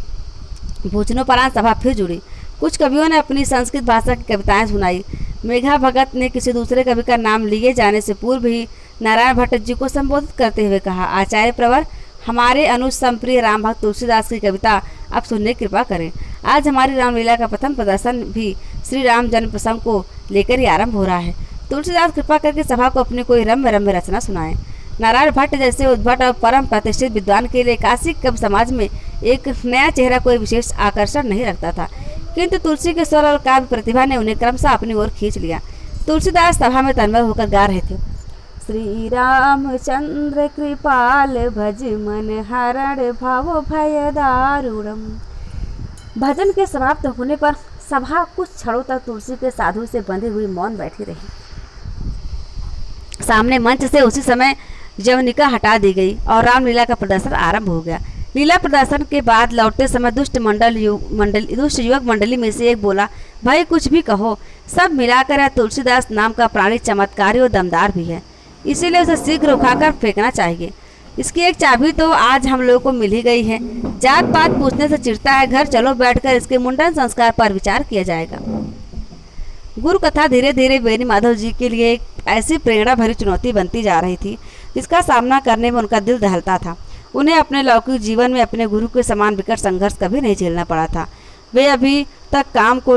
भोजनोपरांत सभा फिर जुड़ी। कुछ कवियों ने अपनी संस्कृत भाषा की कविताएं सुनाई। मेघा भगत ने किसी दूसरे कवि का नाम लिए जाने से पूर्व ही नारायण भट्ट जी को संबोधित करते हुए कहा, आचार्य प्रवर, हमारे अनुज संप्रिय राम भक्त तुलसीदास की कविता आप सुनने की कृपा करें। आज हमारी रामलीला का प्रथम प्रदर्शन भी श्री राम जन्म प्रसंग को लेकर ही आरंभ हो रहा है। तुलसीदास कृपा करके सभा को अपनी कोई रम्य रचना सुनाएं। नारायण भट्ट जैसे उद्भट और परम प्रतिष्ठित विद्वान के लिए काशी कवि समाज में एक नया चेहरा कोई विशेष आकर्षण नहीं रखता था, किंतु तुलसी के स्वर और काव्य प्रतिभा ने उन्हें क्रमशः अपनी ओर खींच लिया। तुलसीदास सभा में तन्मय होकर गा रहे थे, श्री रामचंद्र कृपाल भज मन हरण भव भय दारुणम। भजन के समाप्त होने पर सभा कुछ क्षणों तक तुलसी के साधु से बंधी हुई मौन बैठी रही। सामने मंच से उसी समय जवनिका हटा दी गई और रामलीला का प्रदर्शन आरंभ हो गया। लीला प्रदर्शन के बाद लौटते समय दुष्ट युवक मंडली में से एक बोला, भाई कुछ भी कहो, सब मिलाकर यह तुलसीदास नाम का प्राणी चमत्कारी और दमदार भी है, इसीलिए उसे शीघ्र उखाकर फेंकना चाहिए। इसकी एक चाबी तो आज हम लोगों को मिल ही गई है। जात पात पूछने से चिढ़ता है, घर चलो बैठकर इसके मुंडन संस्कार पर विचार किया जाएगा। गुरु कथा धीरे धीरे बेनी माधव जी के लिए एक ऐसी प्रेरणा भरी चुनौती बनती जा रही थी जिसका सामना करने में उनका दिल दहलता था। उन्हें अपने लौकिक जीवन में अपने गुरु के समान विकट संघर्ष कभी नहीं झेलना पड़ा था। वे अभी तक काम को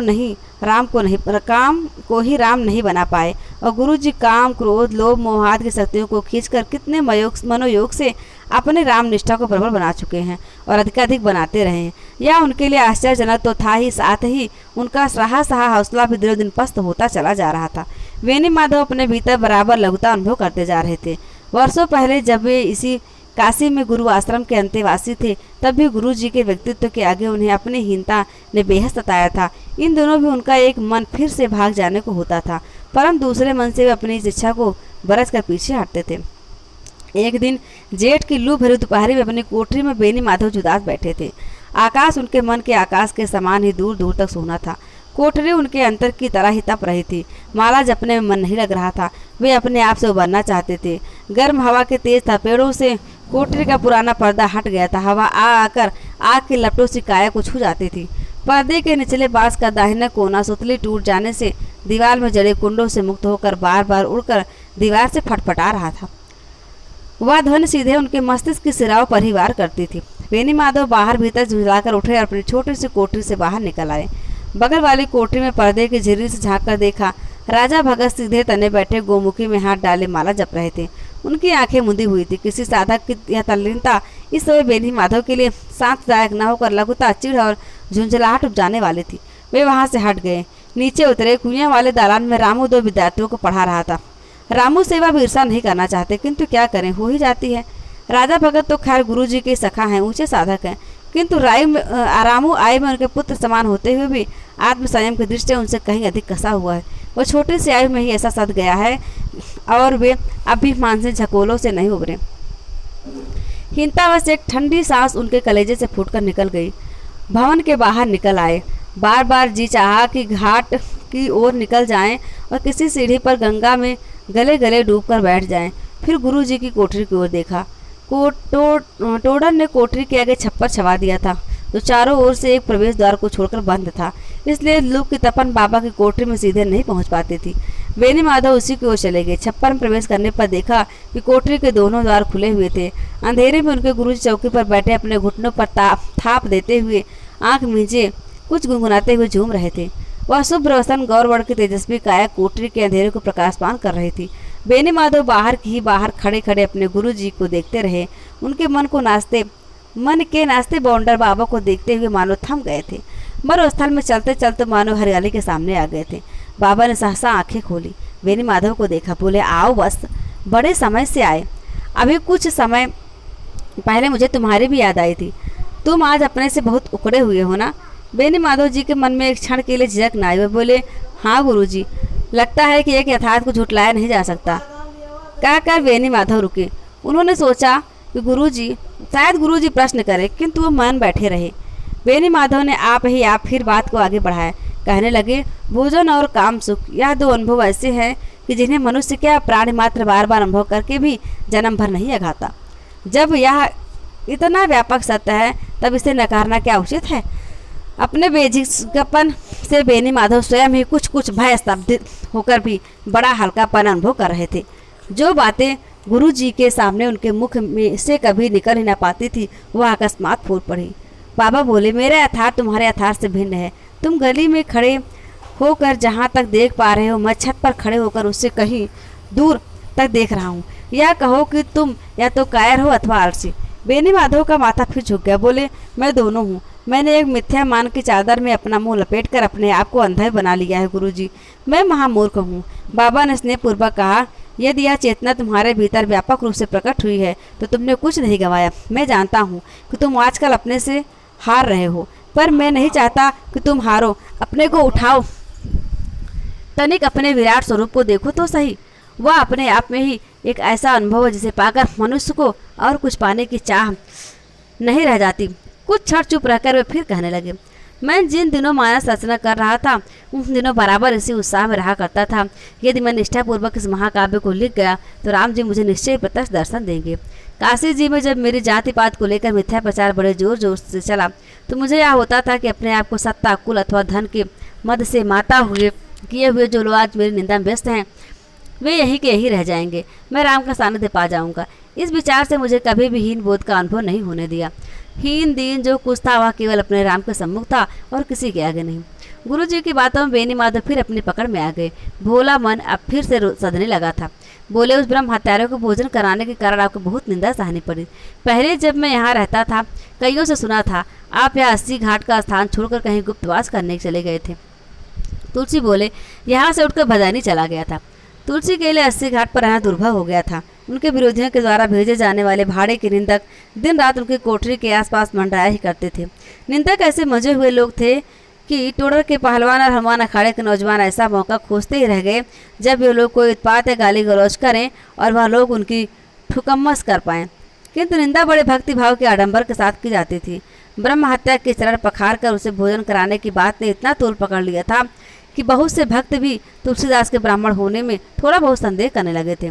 ही राम नहीं बना पाए और गुरु जी काम, क्रोध, लोभ, मोह आदि की शक्तियों को खींचकर कितने मनोयोग से अपने राम निष्ठा को प्रबल बना चुके हैं और अधिकाधिक बनाते रहे हैं। यह उनके लिए आश्चर्यजनक तो था ही, साथ ही उनका रहा सहा हौसला भी दिनों दिन पस्त होता चला जा रहा था। बेनी माधव अपने भीतर बराबर लघुता अनुभव करते जा रहे थे। वर्षों पहले जब वे इसी काशी में गुरु आश्रम के अंतेवासी थे, तब भी गुरु जी के व्यक्तित्व के आगे उन्हें अपनी हीनता ने बेहद सताया था। इन दोनों भी उनका एक मन फिर से भाग जाने को होता था, परंतु दूसरे मन से वे अपनी इस इच्छा को बरस कर पीछे हटते थे। एक दिन जेठ की लू भरी दोपहरी में अपनी कोठरी में बेनी माधव जुदास बैठे थे। आकाश उनके मन के आकाश के समान ही दूर दूर तक सोना था। कोठरी उनके अंतर की तरह ही तप रही थी। माला जपने में मन नहीं लग रहा था। वे अपने आप से उबरना चाहते थे। गर्म हवा के तेज थपेड़ों से कोठरी का पुराना पर्दा हट गया था। हवा आकर आग के लपटों से काया को छू जाती थी। पर्दे के निचले बांस का दाहिना कोना सुतली टूट जाने से दीवार में जड़े कुंडों से मुक्त होकर बार बार उड़कर दीवार से फटफटा रहा था। वह ध्वनि सीधे उनके मस्तिष्क की सिराओं पर ही वार करती थी। बेनी माधव बाहर भीतर झुंझलाकर उठे और अपनी छोटी सी कोठरी से बाहर निकल आए। बगल वाली कोठरी में पर्दे की झिर्री से झांक कर देखा, राजा भगत सीधे तने बैठे गोमुखी में हाथ डाले माला जप रहे थे। उनकी आंखें मुंदी हुई थी। किसी साधक की यह तल्लीनता इस समय बेनी माधव के लिए शांतदायक न होकर लघुता, चिढ़ और झुंझलाहट उपजाने वाली थी। वे वहां से हट गए, नीचे उतरे। कुइयां वाले दालान में रामू दो विद्यार्थियों को पढ़ा रहा था। रामू सेवा भी ईर्षा नहीं करना चाहते, किंतु क्या करें, हो ही जाती है। राजा भगत तो खैर गुरु जी के सखा हैं, ऊंचे साधक हैं, किंतु रामू आय में उनके पुत्र समान होते हुए भी आत्म संयम की दृष्टि उनसे कहीं अधिक कसा हुआ है। वो छोटी सी आयु में ही ऐसा सद गया है और वे अभी मानसिक झकोलों से नहीं उभरे। हिंतावश एक ठंडी सांस उनके कलेजे से फूटकर निकल गई। भवन के बाहर निकल आए। बार बार जी चाहा कि घाट की ओर निकल जाएं और किसी सीढ़ी पर गंगा में गले गले डूबकर बैठ जाएं। फिर गुरु जी की कोठरी की ओर देखा। टोडर ने कोठरी के आगे छप्पर छवा दिया था, जो चारों ओर से एक प्रवेश द्वार को छोड़कर बंद था, इसलिए लू की तपन बाबा की कोठरी में सीधे नहीं पहुंच पाती थी। बेनी माधव उसी की ओर चले गए। छप्पर में प्रवेश करने पर देखा कि कोठरी के दोनों द्वार खुले हुए थे। अंधेरे में उनके गुरुजी चौकी पर बैठे अपने घुटनों पर थाप देते हुए आंख मींचे कुछ गुनगुनाते हुए झूम रहे थे। वह शुभ्र वसन गौरवर्ण की तेजस्वी काया कोठरी के अंधेरे को प्रकाशमान कर रही थी। बेनी माधव बाहर खड़े खड़े अपने गुरु जी को देखते रहे। उनके मन के नाचते बौंडर बाबा को देखते हुए मानो थम गए थे। मरुस्थल में चलते चलते मानो हरियाली के सामने आ गए थे। बाबा ने सहसा आंखें खोली, बेनी माधव को देखा, बोले, आओ बस, बड़े समय से आए। अभी कुछ समय पहले मुझे तुम्हारी भी याद आई थी। तुम आज अपने से बहुत उकड़े हुए हो ना। बेनी माधव जी के मन में एक क्षण के लिए झिझक न आई। वे बोले, हाँ गुरुजी, लगता है कि एक यथार्थ को झुटलाया नहीं जा सकता। कहकर बेनी माधव रुके। उन्होंने सोचा कि शायद गुरुजी प्रश्न करें, किंतु वो मान बैठे रहे। बेनी माधव ने आप फिर बात को आगे बढ़ाया। कहने लगे, भोजन और काम सुख, यह दो अनुभव ऐसे हैं कि जिन्हें मनुष्य क्या प्राणी मात्र बार बार अनुभव करके भी जन्म भर नहीं अघाता। जब यह इतना व्यापक सत्य है, तब इसे नकारना क्या उचित है। अपने बेझिझकपन से बेनी माधव स्वयं ही कुछ भय स्तब्ध होकर भी बड़ा हल्कापन अनुभव कर रहे थे। जो बातें गुरु जी के सामने उनके मुख में से कभी निकल ही न पाती थी, वह अकस्मात फूट पड़ी। बाबा बोले, मेरा यथार्थ तुम्हारे यथार्थ से भिन्न है। तुम गली में खड़े होकर जहाँ तक देख पा रहे हो, मैं छत पर खड़े होकर उससे कहीं दूर तक देख रहा हूँ। यह कहो कि तुम या तो कायर हो अथवा आलसी। बेनी माधव का माथा फिर झुक गया। बोले, मैं दोनों हूँ। मैंने एक मिथ्या मान की चादर में अपना मुंह लपेटकर अपने आप को अंधा बना लिया है गुरुजी। मैं महामूर्ख हूँ। बाबा ने स्नेहपूर्वक कहा, यदि यह चेतना तुम्हारे भीतर व्यापक रूप से प्रकट हुई है तो तुमने कुछ नहीं गंवाया। मैं जानता हूँ कि तुम आजकल अपने से हार रहे हो, पर मैं नहीं चाहता कि तुम हारो। अपने को उठाओ, तनिक अपने विराट स्वरूप को देखो तो सही। वह अपने आप में ही एक ऐसा अनुभव है जिसे पाकर मनुष्य को और कुछ पाने की चाह नहीं रह जाती। कुछ क्षण चुप रहकर वे फिर कहने लगे, मैं जिन दिनों मानस रचना कर रहा था, उन दिनों बराबर इसी उत्साह में रहा करता था। यदि मैं निष्ठापूर्वक इस महाकाव्य को लिख गया तो राम जी मुझे निश्चय प्रत्यक्ष दर्शन देंगे। काशी जी में जब मेरी जाति पात को लेकर मिथ्या प्रचार बड़े जोर जोर से चला, तो मुझे यह होता था कि अपने आप को सत्ता, कुल अथवा धन के मद से माता हुए किए हुए जो लोग आज मेरी निंदा में व्यस्त हैं वे यहीं के यहीं रह जाएंगे। मैं राम का सानिध्य पा जाऊंगा। इस विचार से मुझे कभी भी हीन बोध का अनुभव नहीं होने दिया। हीन दीन जो कुछ था वह केवल अपने राम के सम्मुख था और किसी के आगे नहीं। गुरुजी की बातों में बेनी माधव फिर अपनी पकड़ में आ गए। भोला मन अब फिर से सदने लगा था। बोले, उस ब्रह्म हत्यारे को भोजन कराने के कारण आपको बहुत निंदा सहनी पड़ी। पहले जब मैं यहाँ रहता था कईयों से सुना था आप यह 80 घाट का स्थान छोड़कर कहीं गुप्तवास करने चले गए थे। तुलसी बोले, यहाँ से उठकर भदानी चला गया था। तुलसी के लिए 80 घाट पर रहना दुर्भर हो गया था। उनके विरोधियों के द्वारा भेजे जाने वाले भाड़े के निंदक दिन रात उनकी कोठरी के आसपास मंडराया ही करते थे। निंदक ऐसे मजे हुए लोग थे कि टोडर के पहलवान और हनुमान अखाड़े के नौजवान ऐसा मौका खोजते ही रह गए जब वे लोग कोई उत्पात या गाली गलौज करें और वह लोग उनकी ठुकम्मस कर पाएं। किंतु निंदा बड़े भक्ति भाव के आडंबर के साथ की जाती थी। ब्रह्म हत्या के चरण पखार कर उसे भोजन कराने की बात ने इतना तोल पकड़ लिया था कि बहुत से भक्त भी तुलसीदास के ब्राह्मण होने में थोड़ा बहुत संदेह करने लगे थे।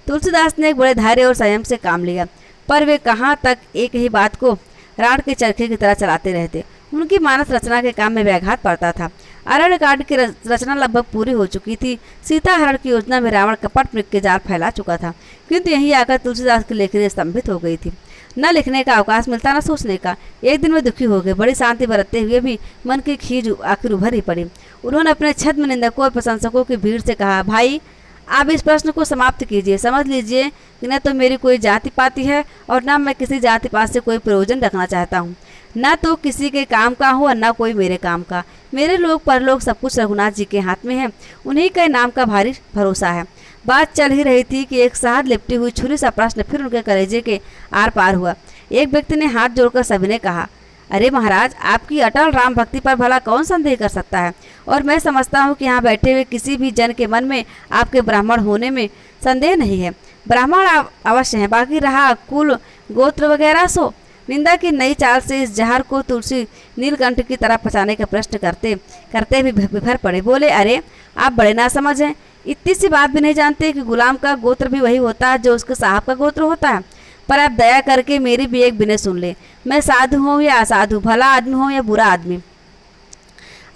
तुलसीदास ने एक बड़े धैर्य और संयम से काम लिया, पर वे कहाँ तक एक ही बात को राड़ के चरखे की तरह चलाते रहते। उनकी मानस रचना के काम में व्याघात पड़ता था। अरण्य कांड की रचना लगभग पूरी हो चुकी थी। सीता हरण की योजना में रावण कपट मृग के जाल फैला चुका था, किंतु यहीं आकर तुलसीदास की लेखनी स्तंभित हो गई थी। न लिखने का अवकाश मिलता, न सोचने का। एक दिन वे दुखी हो गए। बड़ी शांति बरतते हुए भी मन की खीज आखिर उभर ही पड़ी। उन्होंने अपने छद्म निंदकों और प्रशंसकों की भीड़ से कहा, भाई आप इस प्रश्न को समाप्त कीजिए। समझ लीजिए कि न तो मेरी कोई जाति पाति है और न मैं किसी जाति पात से कोई प्रयोजन रखना चाहता हूँ। न तो किसी के काम का हूँ और न कोई मेरे काम का। मेरे लोग परलोक सब कुछ रघुनाथ जी के हाथ में है। उन्हीं के नाम का भारी भरोसा है। बात चल ही रही थी कि एक साथ लिपटी हुई छुरी सा प्रश्न फिर उनके कलेजे के आर पार हुआ। एक व्यक्ति ने हाथ जोड़कर सविनय कहा, अरे महाराज, आपकी अटल राम भक्ति पर भला कौन संदेह कर सकता है। और मैं समझता हूँ कि यहाँ बैठे हुए किसी भी जन के मन में आपके ब्राह्मण होने में संदेह नहीं है। ब्राह्मण अवश्य हैं, बाकी रहा कुल गोत्र वगैरह सो। निंदा की नई चाल से इस जहर को तुलसी नीलकंठ की तरह पचाने का प्रश्न करते करते भी बिफर पड़े। बोले, अरे आप बड़े नासमझ हैं। इतनी सी बात भी नहीं जानते कि गुलाम का गोत्र भी वही होता है जो उसके साहब का गोत्र होता है। पर आप दया करके मेरी भी एक विनय सुन ले। मैं साधु हूँ या असाधु, भला आदमी हूँ या बुरा आदमी,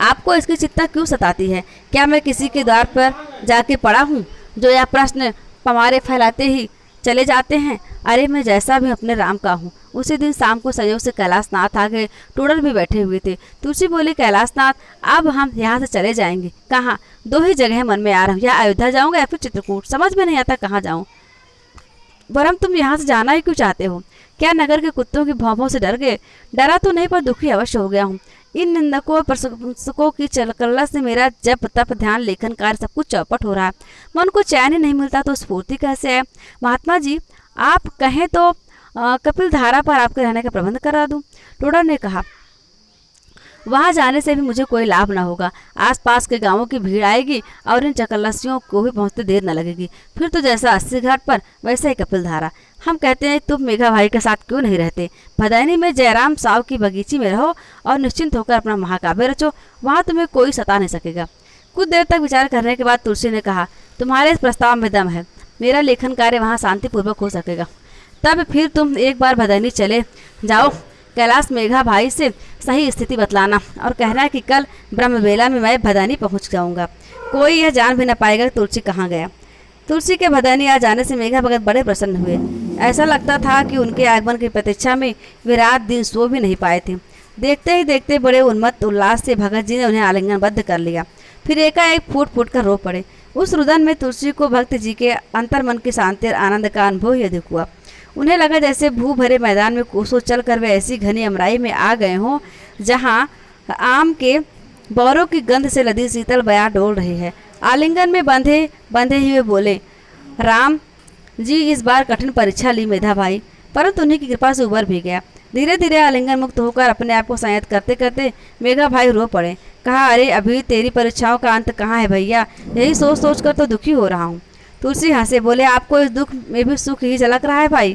आपको इसकी चिंता क्यों सताती है? क्या मैं किसी के द्वार पर जाके पड़ा हूँ जो यह प्रश्न पमारे फैलाते ही चले जाते हैं? अरे मैं जैसा भी अपने राम का हूँ। उसी दिन शाम को संयोग से कैलाशनाथ आ गए। टोडर भी बैठे हुए थे। तुलसी बोली, कैलाशनाथ, अब हम यहाँ से चले जाएंगे। कहाँ? दो ही जगह मन में आ रहा हूँ, या अयोध्या जाऊँगा या फिर चित्रकूट। समझ में नहीं आता कहाँ जाऊँ। वरम तुम यहाँ से जाना ही क्यों चाहते हो? क्या नगर के कुत्तों की भौंभों से डर गए? डरा तो नहीं, पर दुखी अवश्य हो गया हूँ। इन निंदकों और प्रशंसकों की चलकल्ला से मेरा जप तप ध्यान लेखन कार्य सब कुछ चौपट हो रहा है। मन को चैन ही नहीं मिलता तो स्फूर्ति कैसे है? महात्मा जी, आप कहें तो कपिल धारा पर आपके रहने का प्रबंध करा दूं। टोडर ने कहा, वहां जाने से भी मुझे कोई लाभ न होगा। आसपास के गांवों की भीड़ आएगी और इन चकल्लसियों को भी पहुंचते देर न लगेगी। फिर तो जैसा 80 घाट पर वैसे ही कपिल धारा। हम कहते हैं तुम मेघा भाई के साथ क्यों नहीं रहते? भदैनी में जयराम साव की बगीची में रहो और निश्चिंत होकर अपना महाकाव्य रचो। वहाँ तुम्हें कोई सता नहीं सकेगा। कुछ देर तक विचार करने के बाद तुलसी ने कहा, तुम्हारे इस प्रस्ताव में दम है। मेरा लेखन कार्य वहाँ शांतिपूर्वक हो सकेगा। तब फिर तुम एक बार भदैनी चले जाओ। कैलाश मेघा भाई से सही स्थिति बतलाना और कहना कि कल ब्रह्मवेला में मैं भदैनी पहुंच जाऊंगा। कोई यह जान भी न पाएगा कि तुलसी कहाँ गया। तुलसी के भदैनी आ जाने से मेघा भगत बड़े प्रसन्न हुए। ऐसा लगता था कि उनके आगमन की प्रतीक्षा में वे रात दिन सो भी नहीं पाए थे। देखते ही देखते बड़े उन्मत्त उल्लास से भगत जी ने उन्हें आलिंगनबद्ध कर लिया। फिर एकाएक फूट फूट कर रो पड़े। उस रुदन में तुलसी को भक्त जी के अंतर्मन की शांति और आनंद का अनुभव ही अधिक हुआ। उन्हें लगा जैसे भू भरे मैदान में कोसों चलकर वे ऐसी घनी अमराई में आ गए हों जहाँ आम के बौरों की गंध से लदी शीतल बयार डोल रही है। आलिंगन में बंधे हुए बोले, राम जी इस बार कठिन परीक्षा ली मेधा भाई, परंतु उन्हीं की कृपा से उबर भी गया। धीरे धीरे आलिंगन मुक्त होकर अपने आप को संयत करते करते मेघा भाई रो पड़े। कहा, अरे अभी तेरी परीक्षाओं का अंत कहाँ है भैया? यही सोच सोच कर तो दुखी हो रहा हूँ। तुलसी हंसे बोले, आपको इस दुख में भी सुख ही झलक रहा है भाई?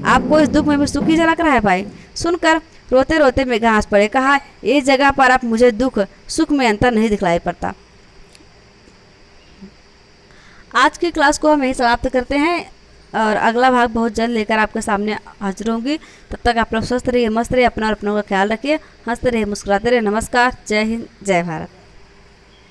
आपको इस दुख में भी सुख ही झलक रहा है भाई? सुनकर रोते रोते मेघा हंस पड़े। कहा, इस जगह पर आप मुझे दुख सुख में अंतर नहीं दिखलाई पड़ता। आज की क्लास को हम यही समाप्त करते हैं और अगला भाग बहुत जल्द लेकर आपके सामने हाजिर होंगी। तब तक आप लोग स्वस्थ रहिए, मस्त रहिए, अपना और अपनों का ख्याल रखिए, हंसते रहिए, मुस्कुराते रहिए। नमस्कार, जय हिंद, जय भारत।